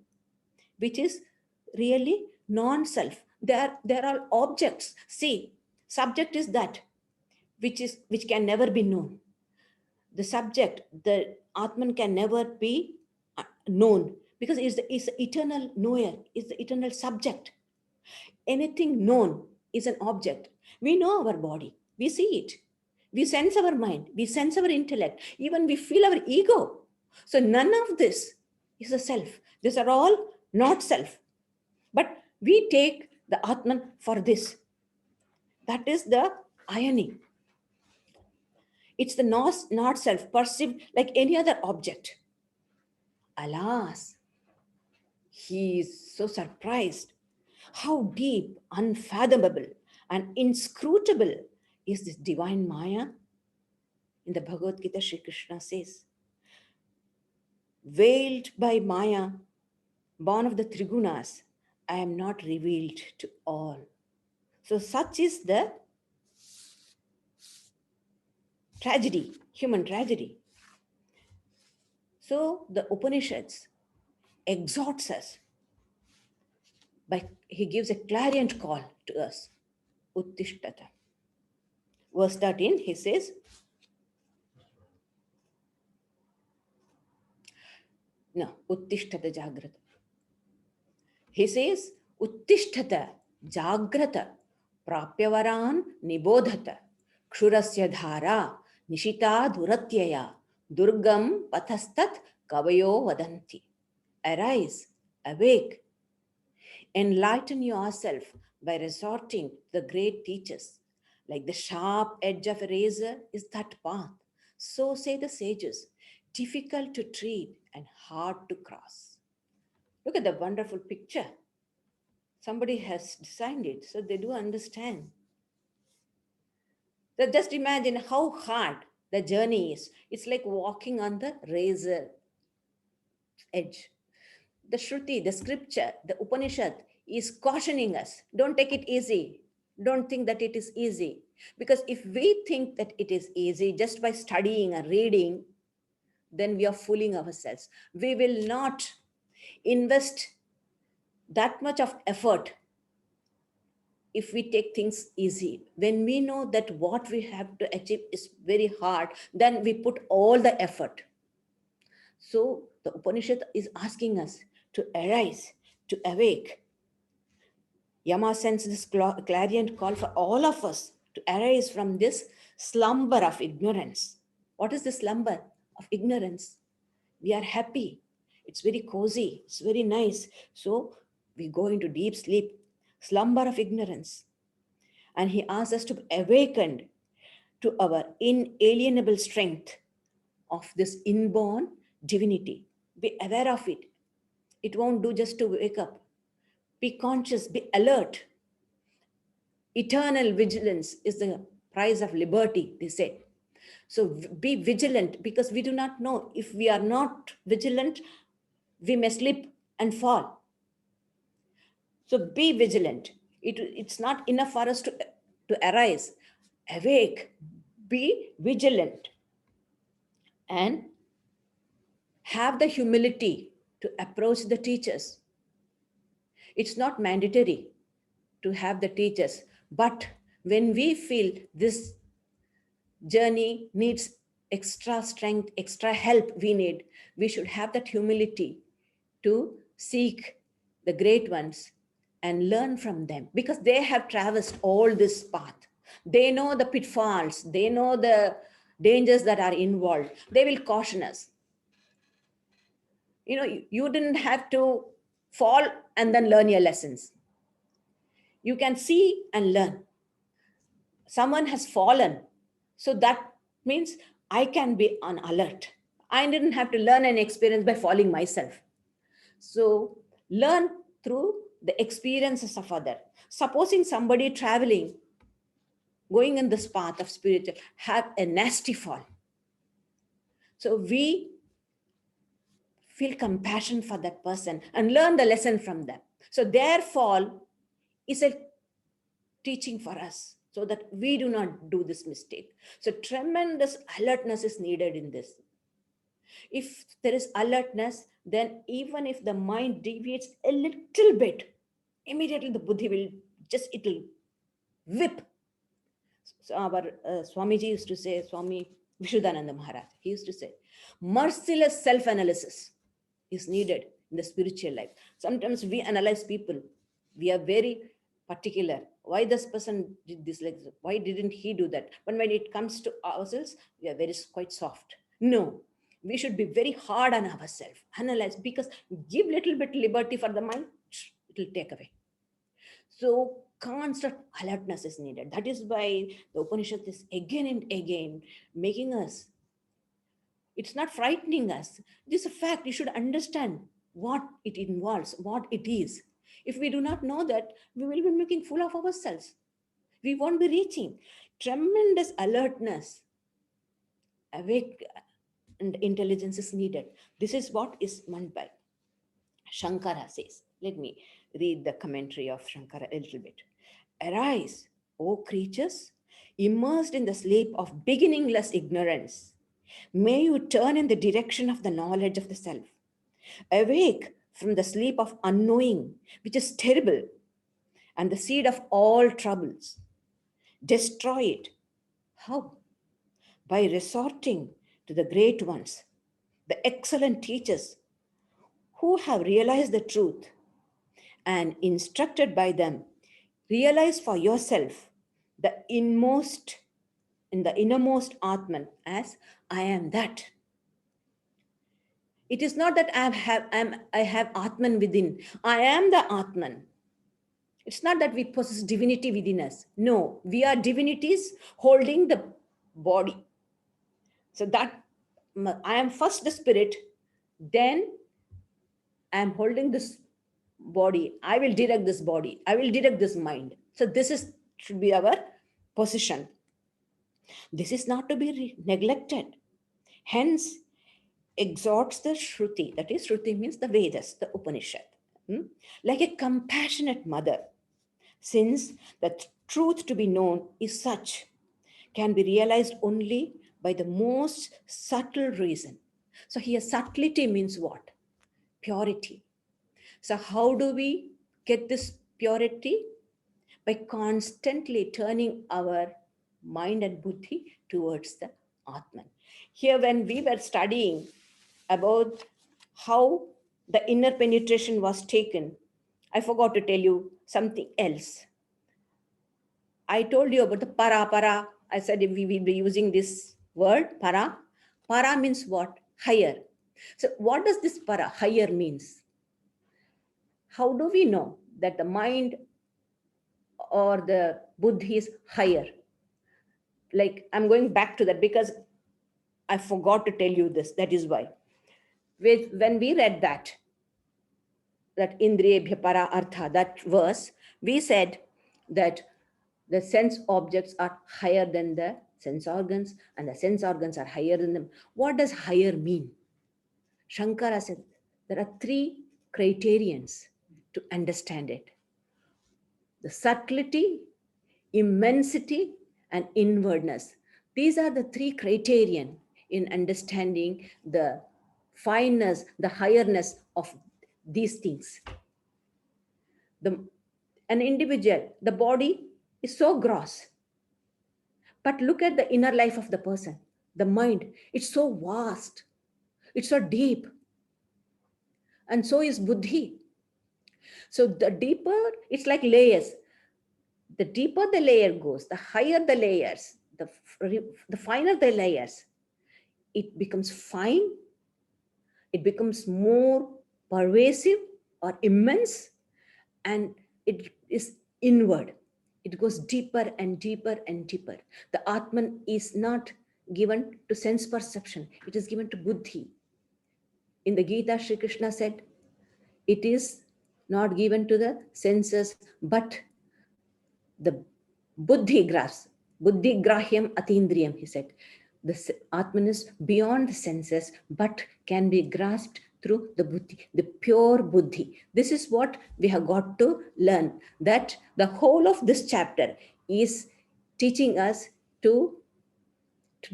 which is really non-self. There are objects. See, subject is that which can never be known. The subject, the Atman, can never be known because it's the eternal knower, it's the eternal subject. Anything known is an object. We know our body, we see it, we sense our mind, we sense our intellect, even we feel our ego. So none of this is a self. These are all not self. But we take the Atman for this. That is the irony. It's the not self, perceived like any other object. Alas, he is so surprised. How deep, unfathomable, and inscrutable is this divine Maya? In the Bhagavad Gita, Sri Krishna says, veiled by Maya, born of the Trigunas, I am not revealed to all. So such is the tragedy, human tragedy. So the Upanishads exhorts us he gives a clarion call to us. Uttishtata. Verse 13, he says, Uttishtata Jagrata. He says, Uttishtata Jagrata Prapyavaran Nibodhata Kshurasya Dhara Nishita Duratyaya Durgam Pathastat Kavayo Vadanti. Arise, awake, enlighten yourself by resorting to the great teachers. Like the sharp edge of a razor is that path. So say the sages, difficult to treat and hard to cross. Look at the wonderful picture. Somebody has designed it, so they do understand. So just imagine how hard the journey is. It's like walking on the razor edge. The Shruti, the scripture, the Upanishad is cautioning us. Don't take it easy. Don't think that it is easy. Because if we think that it is easy just by studying and reading, then we are fooling ourselves. We will not invest that much of effort if we take things easy. When we know that what we have to achieve is very hard, then we put all the effort. So the Upanishad is asking us to arise, to awake. Yama sends this clarion call for all of us to arise from this slumber of ignorance. What is the slumber of ignorance? We are happy. It's very cozy. It's very nice. So we go into deep sleep, slumber of ignorance. And he asks us to be awakened to our inalienable strength of this inborn divinity. Be aware of it. It won't do just to wake up. Be conscious, be alert. Eternal vigilance is the price of liberty, they say. So be vigilant, because we do not know. If we are not vigilant, we may slip and fall. So be vigilant. It's not enough for us to arise. Awake, be vigilant, and have the humility to approach the teachers. It's not mandatory to have the teachers, but when we feel this journey needs extra strength, extra help we should have that humility to seek the great ones and learn from them, because they have traversed all this path. They know the pitfalls, they know the dangers that are involved. They will caution us. You didn't have to fall and then learn your lessons. You can see and learn. Someone has fallen, so that means I can be on alert. I didn't have to learn an experience by falling myself. So learn through the experiences of other. Supposing somebody traveling, going in this path of spiritual, have a nasty fall. So we feel compassion for that person and learn the lesson from them. So their fall is a teaching for us, so that we do not do this mistake. So tremendous alertness is needed in this. If there is alertness, then even if the mind deviates a little bit, immediately the buddhi it'll whip. So our Swamiji used to say, Swami Vishuddhananda Maharaj, he used to say, merciless self-analysis is needed in the spiritual life. Sometimes we analyze people. We are very particular. Why this person did this, like, why didn't he do that? But when it comes to ourselves, we are quite soft. No, we should be very hard on ourselves, analyze, because give little bit liberty for the mind, it will take away. So constant alertness is needed. That is why the Upanishad is again and again making us, it's not frightening us. This is a fact. You should understand what it involves, what it is. If we do not know that, we will be making fool of ourselves. We won't be reaching. Tremendous alertness, awake, and intelligence is needed. This is what is meant by Shankara says. Let me read the commentary of Shankara a little bit. Arise, O creatures, immersed in the sleep of beginningless ignorance. May you turn in the direction of the knowledge of the self. Awake from the sleep of unknowing, which is terrible and the seed of all troubles. Destroy it. How? By resorting to the great ones, the excellent teachers who have realized the truth, and instructed by them, realize for yourself the innermost Atman as I am that. It is not that I have Atman within. I am the Atman. It's not that we possess divinity within us. No, we are divinities holding the body. So that I am first the spirit, then I am holding this body. I will direct this body. I will direct this mind. So this is should be our position. This is not to be neglected. Hence, exhorts the Shruti. That is, Shruti means the Vedas, the Upanishad. Like a compassionate mother, since the truth to be known is such, can be realized only by the most subtle reason. So here, subtlety means what? Purity. So how do we get this purity? By constantly turning our mind and buddhi towards the Atman. Here, when we were studying about how the inner penetration was taken, I forgot to tell you something else. I told you about the para. I said we will be using this word para. Para means what? Higher. So what does this para, higher, means? How do we know that the mind or the buddhi is higher? Like, I'm going back to that because I forgot to tell you this. That is why. When we read that Indriyebhya para artha, that verse, we said that the sense objects are higher than the sense organs, and the sense organs are higher than them. What does higher mean? Shankara said there are 3 criterions to understand it: the subtlety, immensity, and inwardness. These are the 3 criterion in understanding the fineness, the highness of these things. An individual, the body is so gross, but look at the inner life of the person, the mind. It's so vast, it's so deep, and so is buddhi. So the deeper, it's like layers. The deeper the layer goes, the higher the layers, the finer the layers, it becomes fine, it becomes more pervasive or immense, and it is inward. It goes deeper and deeper and deeper. The Atman is not given to sense perception, it is given to buddhi. In the Gita, Sri Krishna said, it is not given to the senses, but the buddhi grasp, buddhi grahyam atindriyam, he said. The Atman is beyond the senses, but can be grasped through the buddhi, the pure buddhi. This is what we have got to learn, that the whole of this chapter is teaching us to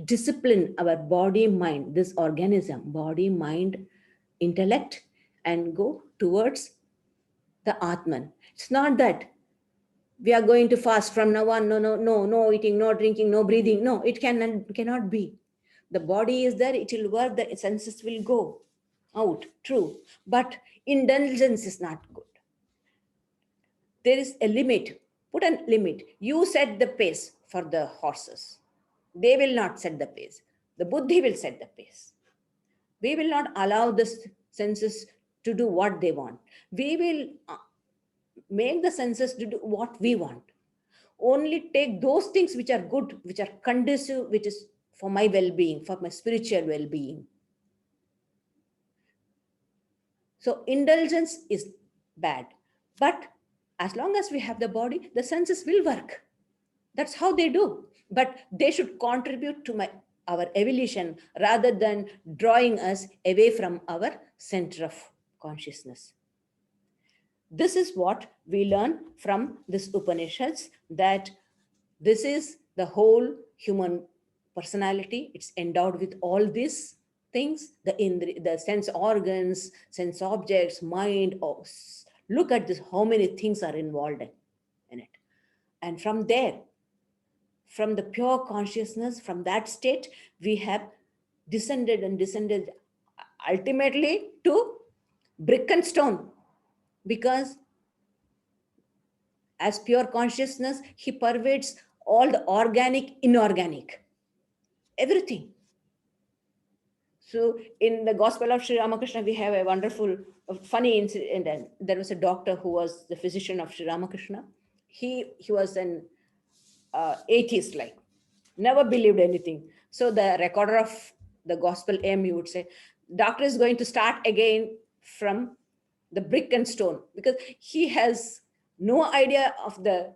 discipline our body, mind, this organism, body, mind, intellect, and go towards the Atman. It's not that we are going to fast from now on. No eating, no drinking, no breathing. No, it cannot be. The body is there, it will work, the senses will go out, true. But indulgence is not good. There is a limit. Put a limit. You set the pace for the horses. They will not set the pace. The buddhi will set the pace. We will not allow the senses to do what they want. We will make the senses to do what we want. Only take those things which are good, which are conducive, which is for my well-being, for my spiritual well-being. So indulgence is bad. But as long as we have the body, the senses will work. That's how they do. But they should contribute to our evolution rather than drawing us away from our center of consciousness. This is what we learn from this Upanishads, that this is the whole human personality. It's endowed with all these things, the sense organs, sense objects, mind. Oh, look at this, how many things are involved in it. And from there, from the pure consciousness, from that state, we have descended and descended ultimately to brick and stone, because as pure consciousness, he pervades all the organic, inorganic, everything. So in the Gospel of Sri Ramakrishna, we have a wonderful, funny incident. There was a doctor who was the physician of Sri Ramakrishna. He was an atheist, like, never believed anything. So the recorder of the gospel aim, you would say, doctor is going to start again from the brick and stone, because he has no idea of the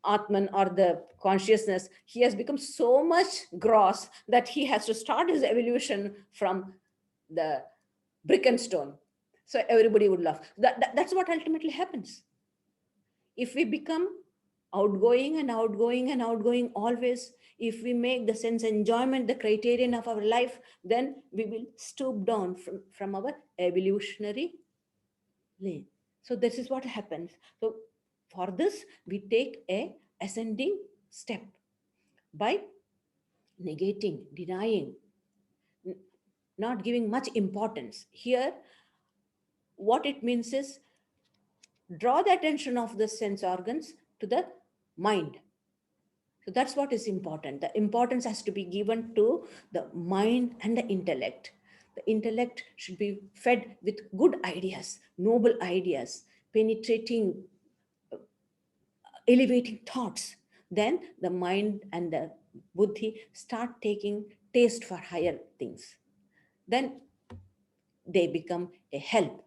Atman or the consciousness. He has become so much gross that he has to start his evolution from the brick and stone. So everybody would laugh. That's what ultimately happens. If we become outgoing and outgoing and outgoing always, if we make the sense enjoyment the criterion of our life, then we will stoop down from our evolutionary lane. So this is what happens. So for this, we take a ascending step by negating, denying, not giving much importance. Here, what it means is draw the attention of the sense organs to the mind. So that's what is important. The importance has to be given to the mind and the intellect. The intellect should be fed with good ideas, noble ideas, penetrating, elevating thoughts. Then the mind and the buddhi start taking taste for higher things. Then they become a help,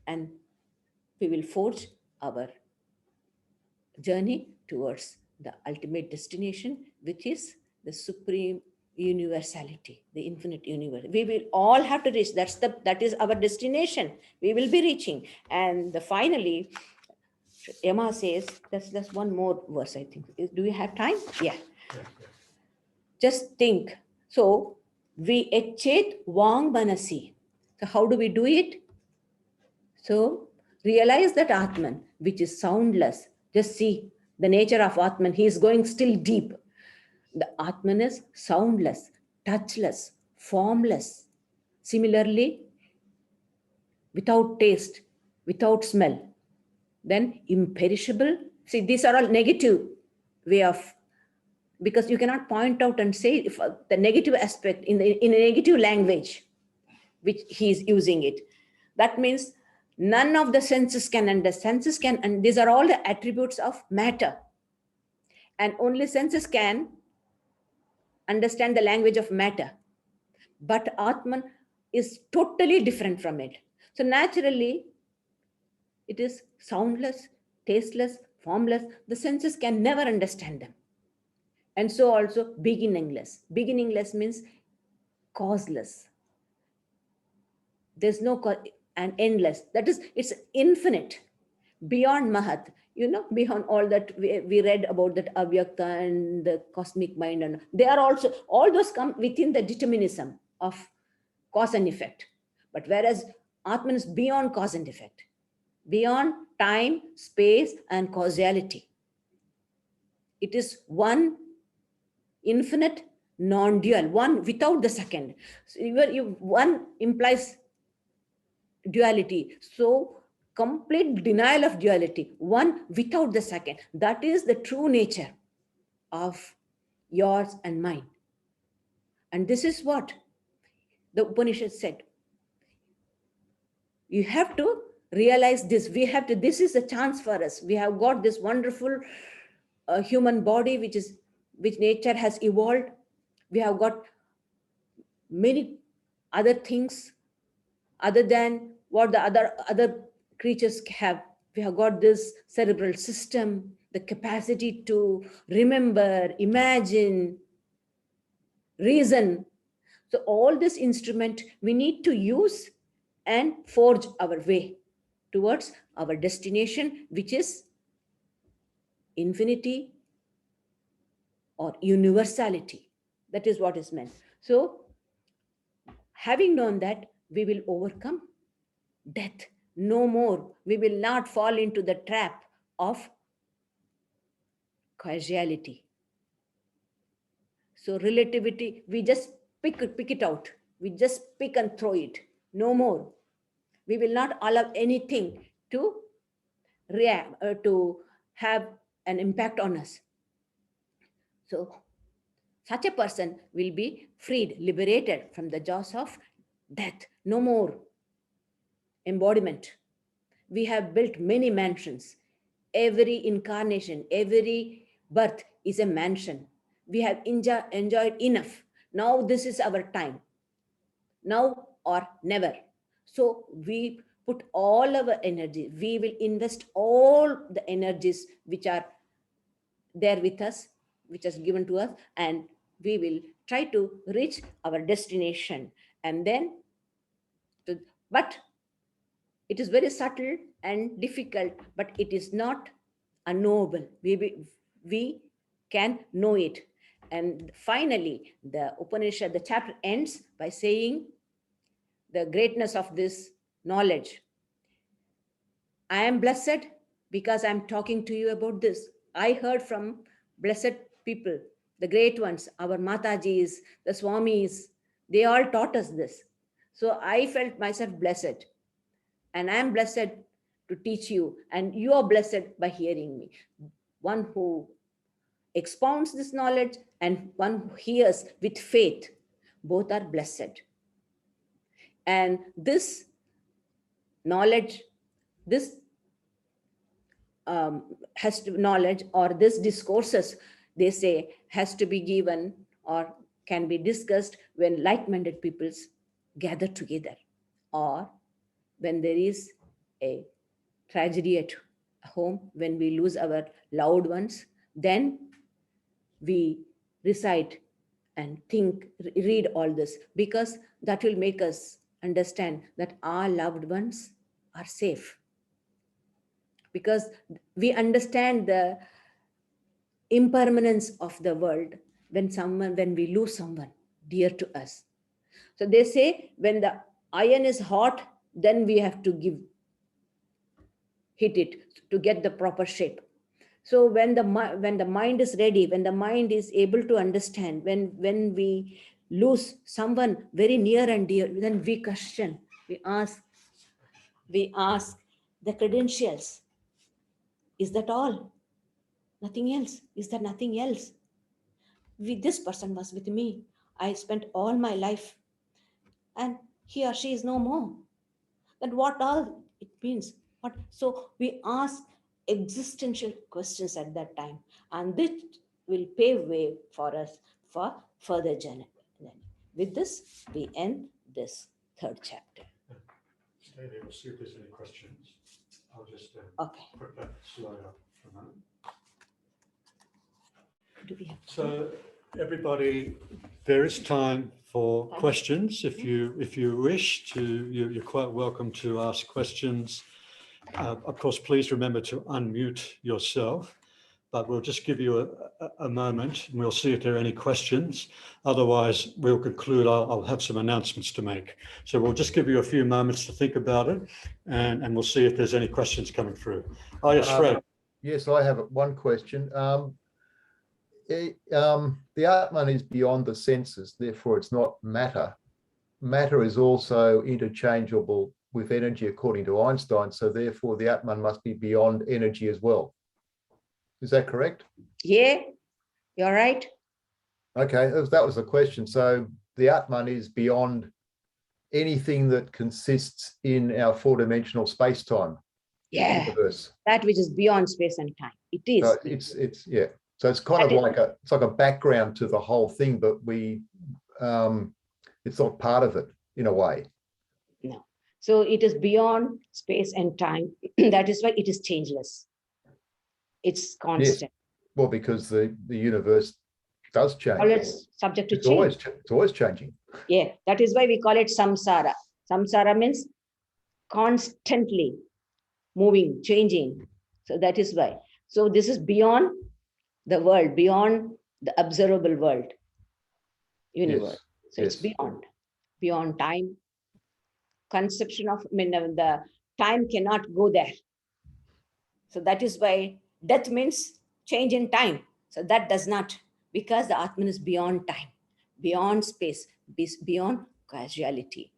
and we will forge our journey towards the ultimate destination, which is the supreme universality, the infinite universe. We will all have to reach. That is our destination. We will be reaching. And finally, Emma says, that's one more verse, I think. Do we have time? Yeah. Just think. So, we echet vang manasi. So, how do we do it? So, realize that Atman, which is soundless. Just see the nature of Atman. He is going still deep. The Atman is soundless, touchless, formless. Similarly, without taste, without smell. Then imperishable. See, these are all negative way of, because you cannot point out and say if the negative aspect in a negative language, which he is using it. That means none of the senses can understand. Senses can, and these are all the attributes of matter. And only senses can understand the language of matter. But Atman is totally different from it. So naturally, it is soundless, tasteless, formless. The senses can never understand them. And so also beginningless. Beginningless means causeless. There's no and endless. That is, it's infinite, beyond Mahat. Beyond all that we read about that Avyakta and the cosmic mind, and they are also, all those come within the determinism of cause and effect. But whereas Atman is beyond cause and effect, beyond time, space, and causality. It is one infinite, non-dual, one without the second. So one implies duality. So complete denial of duality, one without the second. That is the true nature of yours and mine. And this is what the Upanishad said. You have to realize this. This is a chance for us. We have got this wonderful human body, which nature has evolved. We have got many other things other than what the other creatures have. We have got this cerebral system, the capacity to remember, imagine, reason. So all this instrument we need to use and forge our way towards our destination, which is infinity or universality. That is what is meant. So having known that, we will overcome death. No more. We will not fall into the trap of causality. So relativity, we just pick it out. We just pick and throw it. No more. We will not allow anything to react, to have an impact on us. So such a person will be freed, liberated from the jaws of death. No more embodiment. We have built many mansions. Every incarnation, every birth is a mansion. We have enjoyed enough. Now this is our time. now or never. So we put all our energy, we will invest all the energies which are there with us, which is given to us, and we will try to reach our destination. And then, but it is very subtle and difficult, but it is not unknowable. We can know it. And finally, the Upanishad, the chapter ends by saying the greatness of this knowledge. I am blessed because I'm talking to you about this. I heard from blessed people, the great ones, our Matajis, the Swamis, they all taught us this. So I felt myself blessed. And I am blessed to teach you, and you are blessed by hearing me. One who expounds this knowledge and one who hears with faith, both are blessed. And this knowledge, this has to knowledge, or this discourses, they say, has to be given or can be discussed when like-minded peoples gather together, or when there is a tragedy at home, when we lose our loved ones, then we recite and think, read all this, because that will make us understand that our loved ones are safe. Because we understand the impermanence of the world when we lose someone dear to us. So they say when the iron is hot, then we have to hit it to get the proper shape. So when the mind is ready, when the mind is able to understand, when we lose someone very near and dear, then we question, we ask the credentials. Is that all? Nothing else? Is there nothing else? This person was with me. I spent all my life, and he or she is no more. Then what all it means? What? So we ask existential questions at that time, and this will pave way for us for further journey. With this, we end this third chapter. Maybe we'll see if there's any questions. I'll just Okay. put that slide up for a moment. Do we have So everybody, there is time for questions. If you wish to, you're quite welcome to ask questions. Of course, please remember to unmute yourself, but we'll just give you a moment and we'll see if there are any questions. Otherwise, we'll conclude. I'll have some announcements to make. So we'll just give you a few moments to think about it, and we'll see if there's any questions coming through. Oh, yes, Fred. Yes, I have one question. The Atman is beyond the senses, therefore it's not matter. Matter is also interchangeable with energy according to Einstein, so therefore the Atman must be beyond energy as well. Is that correct? Yeah, you're right. Okay, that was the question. So the Atman is beyond anything that consists in our four-dimensional space-time universe. That which is beyond space and time. It is. So it's yeah. So it's kind of like a background to the whole thing, but it's not part of it in a way. No. So it is beyond space and time. That is why it is changeless. It's constant. Yes. Well, because the universe does change. Always subject to change. It's always changing. Yeah, that is why we call it samsara. Samsara means constantly moving, changing. So that is why. So this is beyond the world, beyond the observable world, universe. Yes. So it's beyond time. Conception of, the time cannot go there. So that is why death means change in time. So that does not, because the Atman is beyond time, beyond space, beyond causality.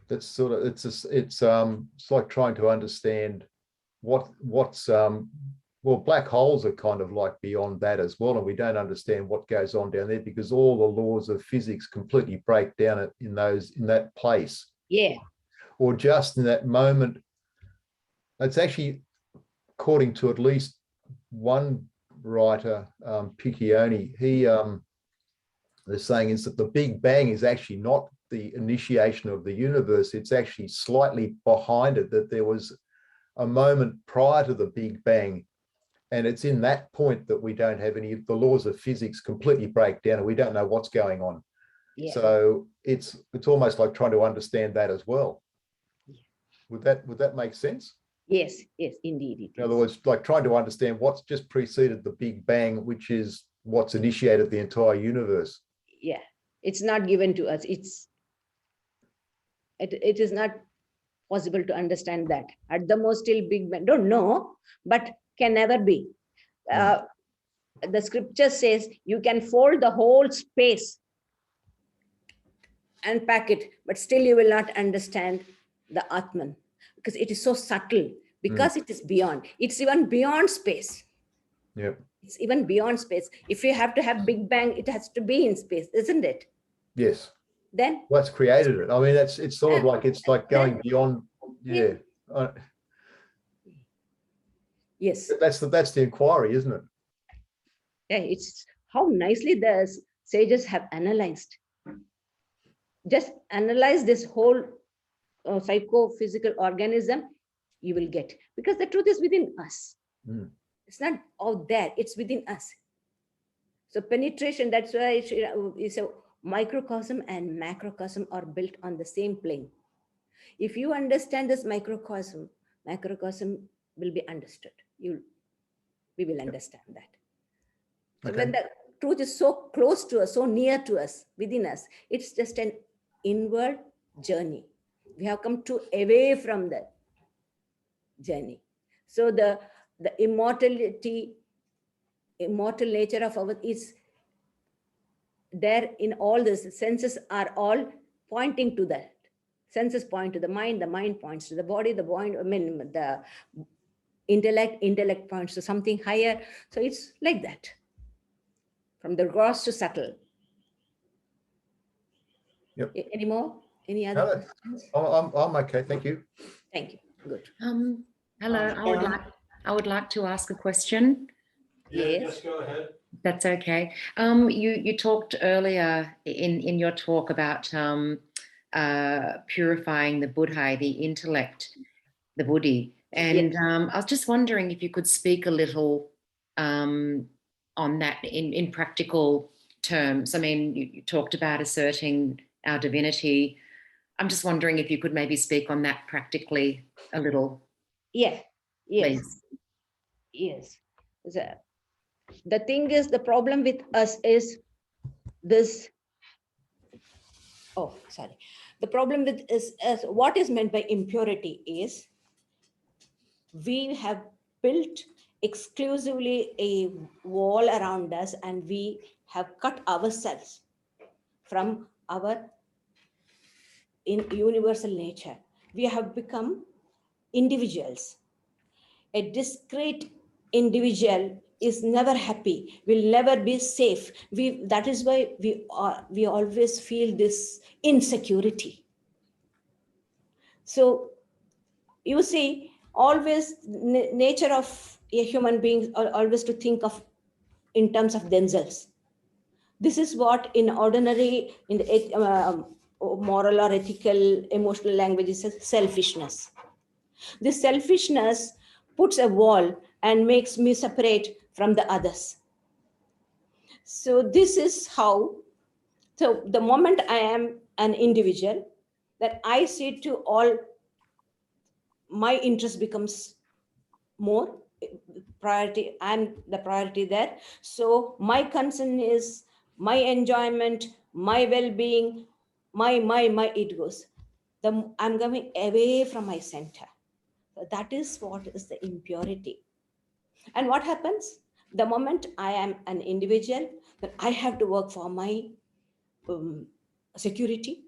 That's sort of it's like trying to understand what's well, black holes are kind of like beyond that as well, and we don't understand what goes on down there because all the laws of physics completely break down in that place. Yeah. Or just in that moment. It's actually, according to at least one writer, Piccioni, they're saying is that the Big Bang is actually not the initiation of the universe. It's actually slightly behind it, that there was a moment prior to the Big Bang. And it's in that point that we don't have any, the laws of physics completely break down and we don't know what's going on. Yeah. So it's almost like trying to understand that as well. Would that make sense? Yes, indeed. It In other is. words, like trying to understand what's just preceded the Big Bang, which is what's initiated the entire universe. Yeah, it's not given to us. It is not possible to understand that. At the most, still Big Bang. Don't know, but can never be. The scripture says you can fold the whole space and pack it, but still you will not understand the Atman, because it is so subtle, because it is beyond. It's even beyond space. Yeah. It's even beyond space. If you have to have Big Bang, it has to be in space, isn't it? Yes. Then What's created it? I mean, it's sort of like, it's like going beyond. Yeah. yes, That's the inquiry, isn't it? yeah, it's how nicely the sages have analyzed. Just analyze this whole psychophysical organism, you will get, because the truth is within us. It's not out there, it's within us. So penetration, that's why it's a microcosm and macrocosm are built on the same plane. If you understand this microcosm will be understood. We will understand that. So when the truth is so close to us, so near to us, within us, it's just an inward journey. We have come to away from the journey. So the immortal nature of our is there in all this. Senses are all pointing to that. Senses point to the mind points to the body, the intellect points to something higher. So it's like that, from the gross to subtle. Yep. Any more? Any other questions? I'm okay, thank you. Thank you. Good. Hello, I would like to ask a question. Yes, go ahead. That's okay. You talked earlier in your talk about purifying the Buddha, the intellect, the Buddhi. And I was just wondering if you could speak a little on that in practical terms. I mean, you talked about asserting our divinity. I'm just wondering if you could maybe speak on that practically a little. Yeah. Yes. Please. Yes. The thing is, the problem with us is this. Oh, sorry. The problem with is what is meant by impurity is we have built exclusively a wall around us, and we have cut ourselves from our universal nature. We have become individuals. A discrete individual is never happy, will never be safe. That is why we always feel this insecurity. So you see, always nature of a human being always to think of in terms of themselves. This is what in ordinary, in the moral or ethical, emotional language is selfishness. This selfishness puts a wall and makes me separate from the others. So this is how, so the moment I am an individual, that I see to all, my interest becomes more priority. I'm the priority there. So my concern is my enjoyment, my well-being, my, it goes. I'm going away from my center. So that is what is the impurity. And what happens? The moment I am an individual, then I have to work for my security.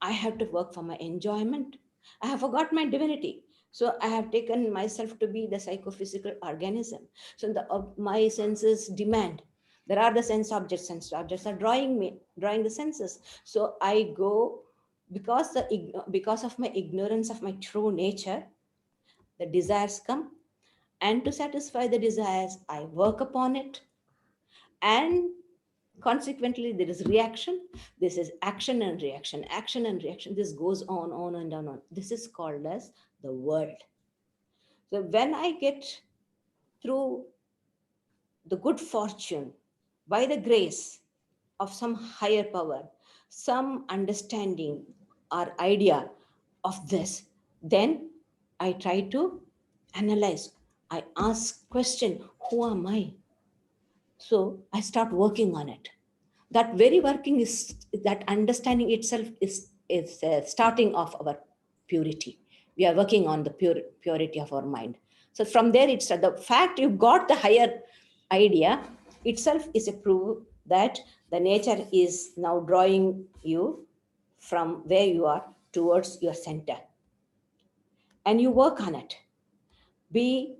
I have to work for my enjoyment. I have forgot my divinity. So I have taken myself to be the psychophysical organism. So my senses demand. There are the sense objects. Sense objects are drawing the senses. So I go, because of my ignorance of my true nature, the desires come. And to satisfy the desires, I work upon it. And Consequently, there is reaction. This is action and reaction, action and reaction. This goes on and on. This is called as the world. So when I get through the good fortune, by the grace of some higher power, some understanding or idea of this, then I try to analyze. I ask question, who am I? So I start working on it. That very working is, that understanding itself is starting of our purity. We are working on the purity of our mind. So from there, it's the fact you got the higher idea itself is a proof that the nature is now drawing you from where you are towards your center, and you work on it. We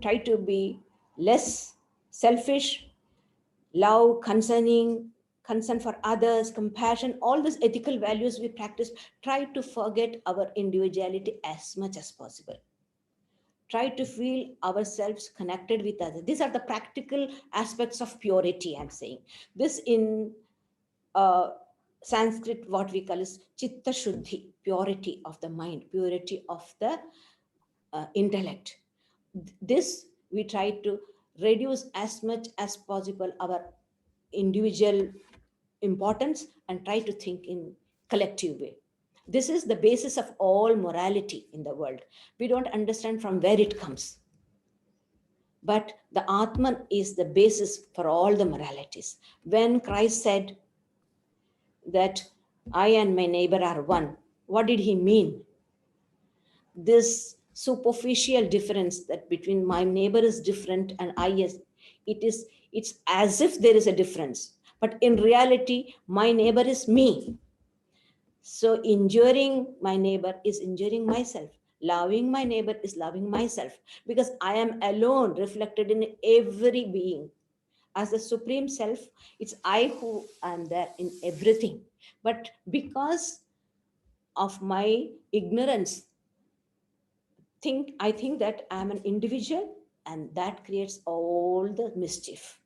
try to be less selfish, love, concern for others, compassion, all these ethical values we practice. Try to forget our individuality as much as possible. Try to feel ourselves connected with others. These are the practical aspects of purity, I'm saying. This in Sanskrit, what we call is chitta shuddhi, purity of the mind, purity of the intellect. This we try to reduce as much as possible our individual importance and try to think in collective way. This is the basis of all morality in the world. We don't understand from where it comes, but the Atman is the basis for all the moralities. When Christ said that I and my neighbor are one, what did he mean? This superficial difference that between my neighbor is different and I is, it's as if there is a difference, but in reality my neighbor is me. So injuring my neighbor is injuring myself, loving my neighbor is loving myself, because I am alone reflected in every being. As the supreme self, it's I who am there in everything, but because of my ignorance, I think that I'm an individual, and that creates all the mischief.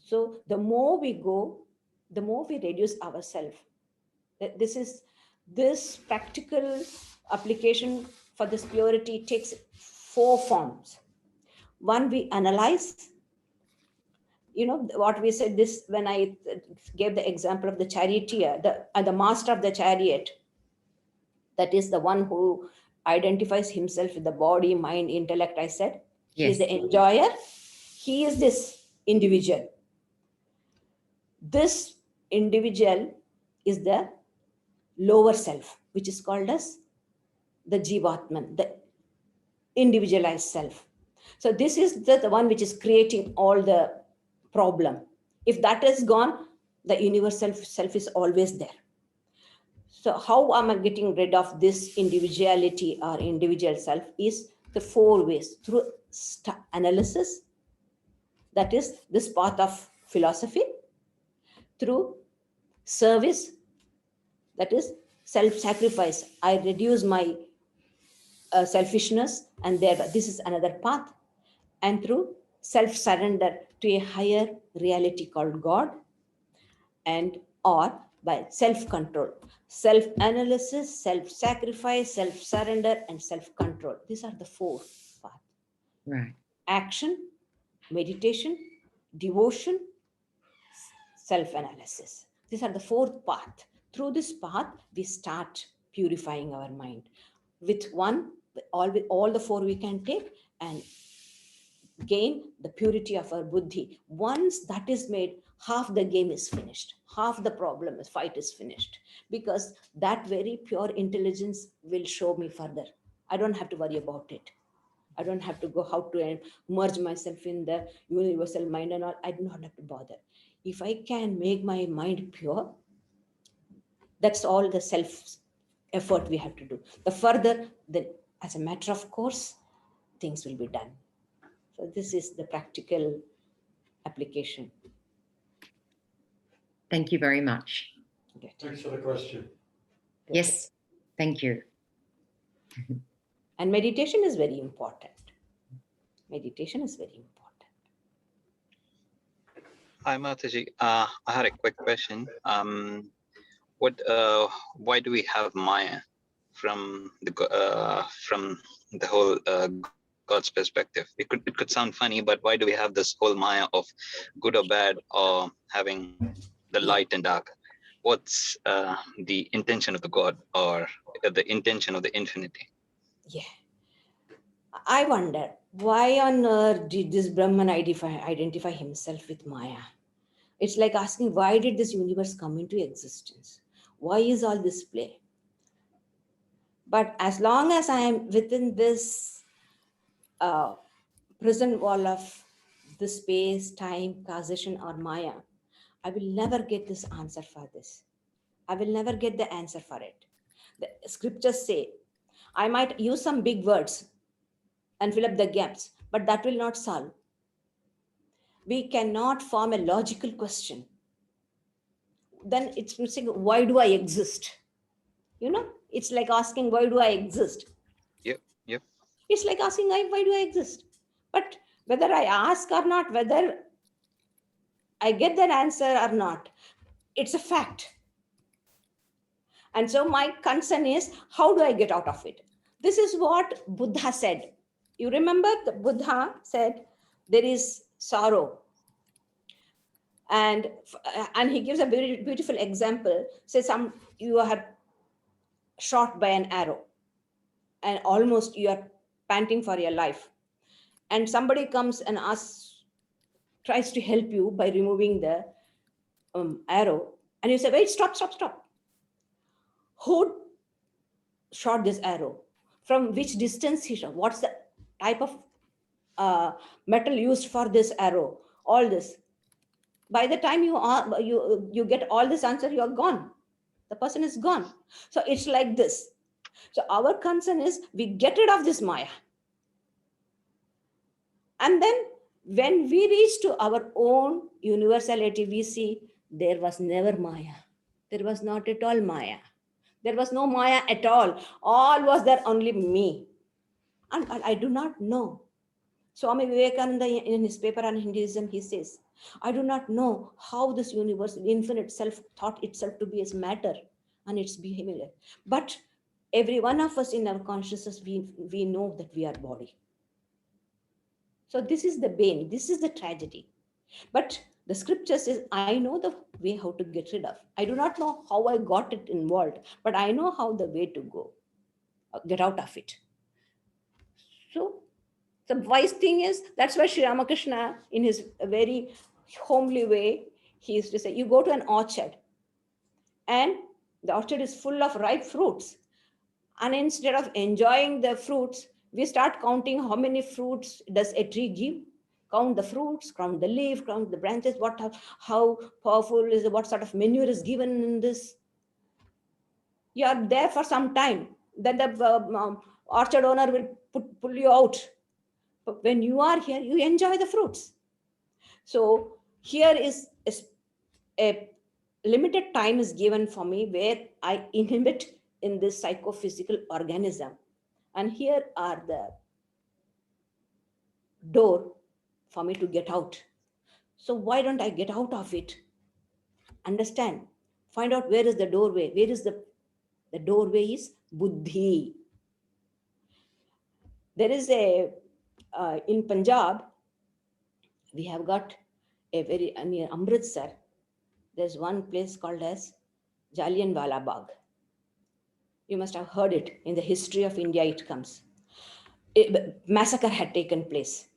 So the more we go, the more we reduce ourselves. This practical application for this purity takes 4 forms. One, we analyze. You know what we said this when I gave the example of the charioteer, the master of the chariot. That is the one who identifies himself with the body, mind, intellect. I said he is Yes. the enjoyer. He is this individual. This individual is the lower self, which is called as the Jivatman, the individualized self. So this is the one which is creating all the problem. If that is gone, the universal self is always there. So how am I getting rid of this individuality or individual self is the 4 ways. Through analysis, that is this path of philosophy. Through service, that is self-sacrifice. I reduce my selfishness, and this is another path. And through self-surrender to a higher reality called God, and or by self-control, self-analysis, self-sacrifice, self-surrender, and self-control. These are the 4 paths. Right. Action, meditation, devotion, self-analysis. These are the 4th path. Through this path, we start purifying our mind. With all the 4 we can take and gain the purity of our buddhi. Once that is made, half the game is finished. Half the fight is finished. Because that very pure intelligence will show me further. I don't have to worry about it. I don't have to go how to merge myself in the universal mind and all. I do not have to bother. If I can make my mind pure, that's all the self effort we have to do. The further, then as a matter of course, things will be done. So this is the practical application. Thank you very much. Okay. Thanks for the question. Yes, thank you. And meditation is very important. Meditation is very important. Hi, Mataji. I had a quick question. Why do we have Maya from the whole God's perspective? It could sound funny, but why do we have this whole Maya of good or bad, or having the light and dark? What's the intention of the God, or the intention of the infinity? Yeah. I wonder, why on earth did this Brahman identify himself with Maya? It's like asking, why did this universe come into existence? Why is all this play? But as long as I am within this prison wall of the space, time, causation, or Maya, I will never get this answer for this. I will never get the answer for it. The scriptures say, I might use some big words and fill up the gaps, but that will not solve. We cannot form a logical question. Then it's saying, why do I exist? It's like asking, why do I exist? Yep. It's like asking, why do I exist? But whether I ask or not, whether I get that answer or not, it's a fact. And so my concern is, how do I get out of it? This is what Buddha said. You remember the Buddha said, there is sorrow. And he gives a very beautiful example. Say you are shot by an arrow and almost you are panting for your life. And somebody comes and tries to help you by removing the arrow. And you say, wait, stop. Who shot this arrow? From which distance he shot? What's the type of metal used for this arrow? All this. By the time you get all this answer, you are gone. The person is gone. So it's like this. So our concern is we get rid of this Maya. And then when we reach to our own universality, we see there was never Maya. There was not at all Maya. There was no Maya at all. All was there only me. And I do not know. Swami Vivekananda, in his paper on Hinduism, he says, I do not know how this universe, the infinite self, thought itself to be as matter and its behavior. But every one of us in our consciousness, we know that we are body. So this is the bane, this is the tragedy. But the scripture says, I know the way how to get rid of. I do not know how I got it involved, but I know how the way to go, get out of it. So the wise thing is, that's why Sri Ramakrishna, in his very homely way, he used to say, you go to an orchard and the orchard is full of ripe fruits. And instead of enjoying the fruits, we start counting how many fruits does a tree give. Count the fruits, count the leaf, count the branches, how powerful is it, what sort of manure is given in this. You are there for some time. Then the orchard owner will pull you out. But when you are here, you enjoy the fruits. So here is a limited time is given for me where I inhibit in this psychophysical organism. And here are the door for me to get out. So why don't I get out of it? Understand, find out where is the doorway. Where is the doorway is buddhi. There is in Punjab, we have got near Amritsar, there's one place called as Jallianwala Bagh. You must have heard it. In the history of India, it comes. Massacre had taken place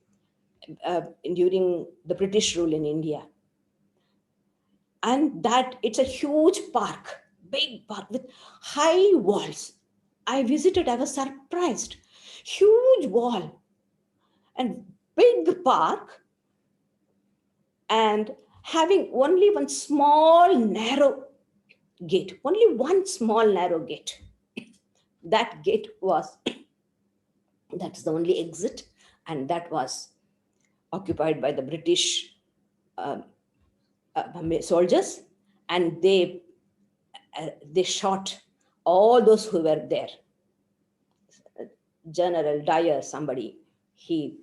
during the British rule in India. And that it's a huge park, big park with high walls. I visited, I was surprised. Huge wall and big park, and having only one small narrow gate, only one small narrow gate. That gate was, that's the only exit, and that was occupied by the British soldiers, and they shot all those who were there. General Dyer, somebody, he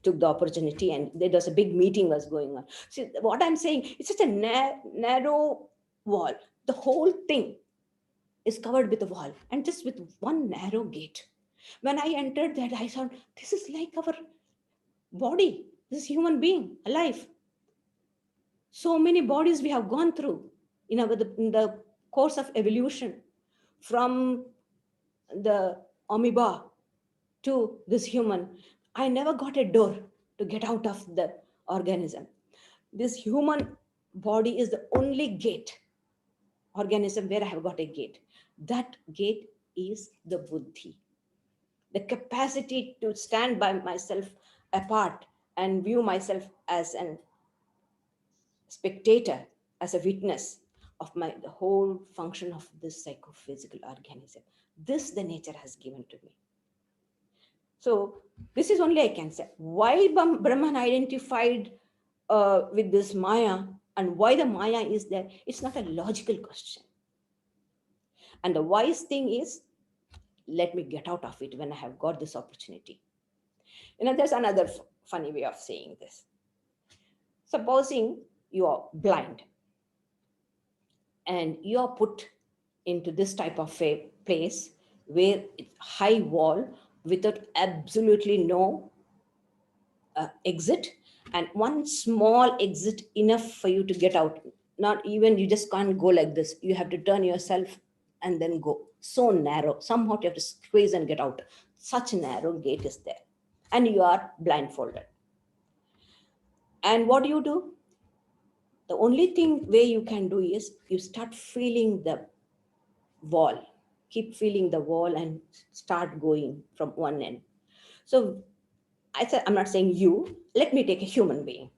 took the opportunity, and there was a big meeting was going on. See, what I'm saying, it's such a narrow wall. The whole thing is covered with a wall and just with one narrow gate. When I entered that, I thought, this is like our body, this human being alive. So many bodies we have gone through in the course of evolution, from the amoeba to this human. I never got a door to get out of the organism. This human body is the only gate, organism where I have got a gate. That gate is the buddhi, the capacity to stand by myself apart and view myself as a spectator, as a witness of the whole function of this psychophysical organism. This the nature has given to me. So this is only I can say. Why Brahman identified with this Maya, and why the Maya is there, it's not a logical question. And the wise thing is, let me get out of it when I have got this opportunity. There's another funny way of saying this. Supposing you are blind and you are put into this type of a place where it's high wall without absolutely no exit, and one small exit enough for you to get out. Not even, you just can't go like this. You have to turn yourself and then go. So narrow. Somehow you have to squeeze and get out. Such a narrow gate is there. And you are blindfolded. And what do? The only thing way you can do is you start feeling the wall. Keep feeling the wall and start going from one end. So I said, I'm not saying you, let me take a human being.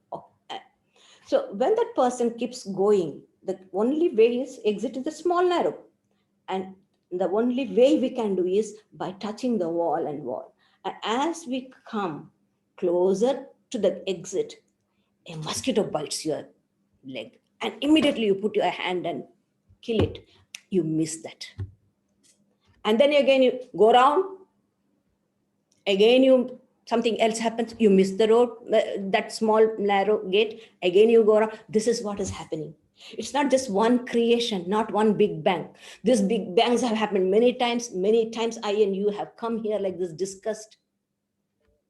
So when that person keeps going, the only way is exit is the small narrow. And the only way we can do is by touching the wall and wall. And as we come closer to the exit, a mosquito bites your leg. And immediately you put your hand and kill it. You miss that. And then again you go around. Again something else happens. You miss the road, that small narrow gate. Again you go around. This is what is happening. It's not just one creation, not one big bang. These big bangs have happened many times. Many times I and you have come here like this, discussed.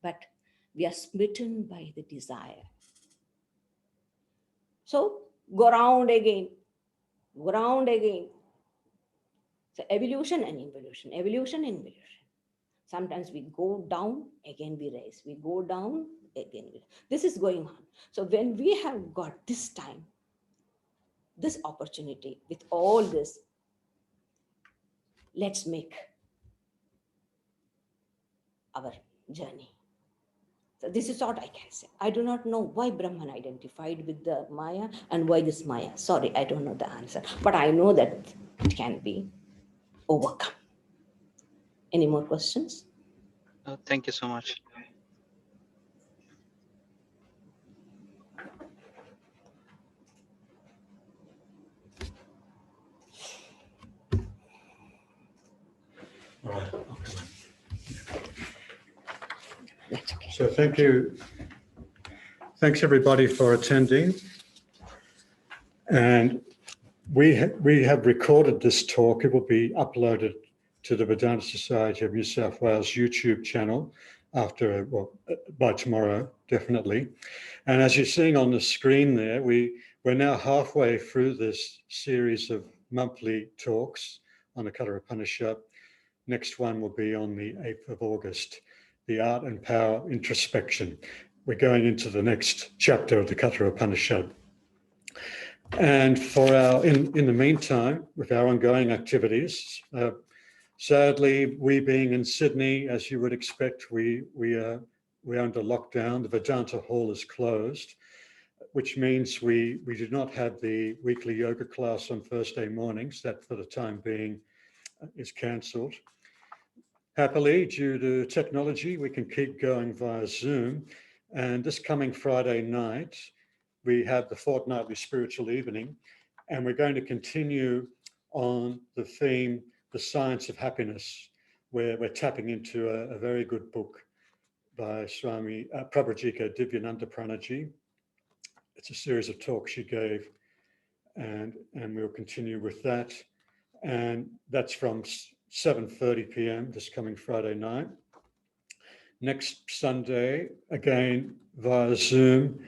But we are smitten by the desire. So go around again. Go around again. So evolution and involution, evolution and involution. Sometimes we go down, again we rise. We go down, again we rise. This is going on. So when we have got this time, this opportunity with all this, let's make our journey. So this is what I can say. I do not know why Brahman identified with the Maya and why this Maya. Sorry, I don't know the answer. But I know that it can be overcome. Any more questions? Thank you so much. All right. That's okay. So thank you. Thanks everybody for attending. And we have recorded this talk. It will be uploaded to the Vedanta Society of New South Wales YouTube channel by tomorrow, definitely. And as you're seeing on the screen there, we're now halfway through this series of monthly talks on the Katha Upanishad. Next one will be on the 8th of August, the art and power introspection. We're going into the next chapter of the Katha Upanishad. And for in the meantime, with our ongoing activities, sadly, we being in Sydney, as you would expect, we're under lockdown. The Vedanta Hall is closed, which means we do not have the weekly yoga class on Thursday mornings. That, for the time being, is cancelled. Happily, due to technology, we can keep going via Zoom. And this coming Friday night, we have the fortnightly spiritual evening, and we're going to continue on the theme, The Science of Happiness, where we're tapping into a very good book by Swami Pravrajika Sridharaprana. It's a series of talks she gave, and we'll continue with that. And that's from 7:30 p.m. this coming Friday night. Next Sunday, again via Zoom,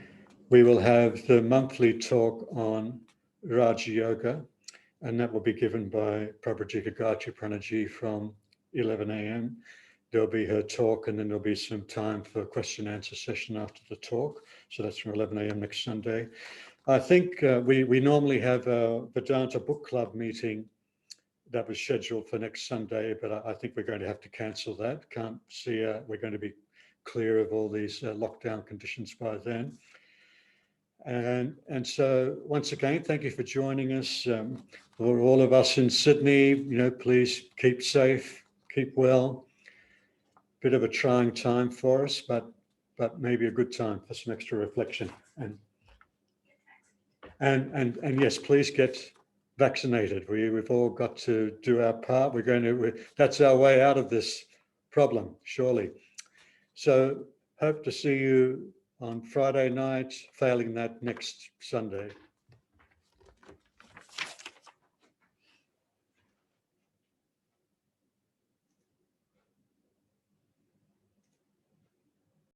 we will have the monthly talk on Raja Yoga, and that will be given by Pravrajika Sridharaprana from 11 a.m. There'll be her talk, and then there'll be some time for question and answer session after the talk. So that's from 11 a.m. next Sunday. I think we normally have a Vedanta book club meeting that was scheduled for next Sunday, but I think we're going to have to cancel that. Can't see we're going to be clear of all these lockdown conditions by then. And so once again, thank you for joining us. For all of us in Sydney, please keep safe, keep well. Bit of a trying time for us, but maybe a good time for some extra reflection. And yes, please get vaccinated. We've all got to do our part. That's our way out of this problem, surely. So hope to see you on Friday night, failing that next Sunday.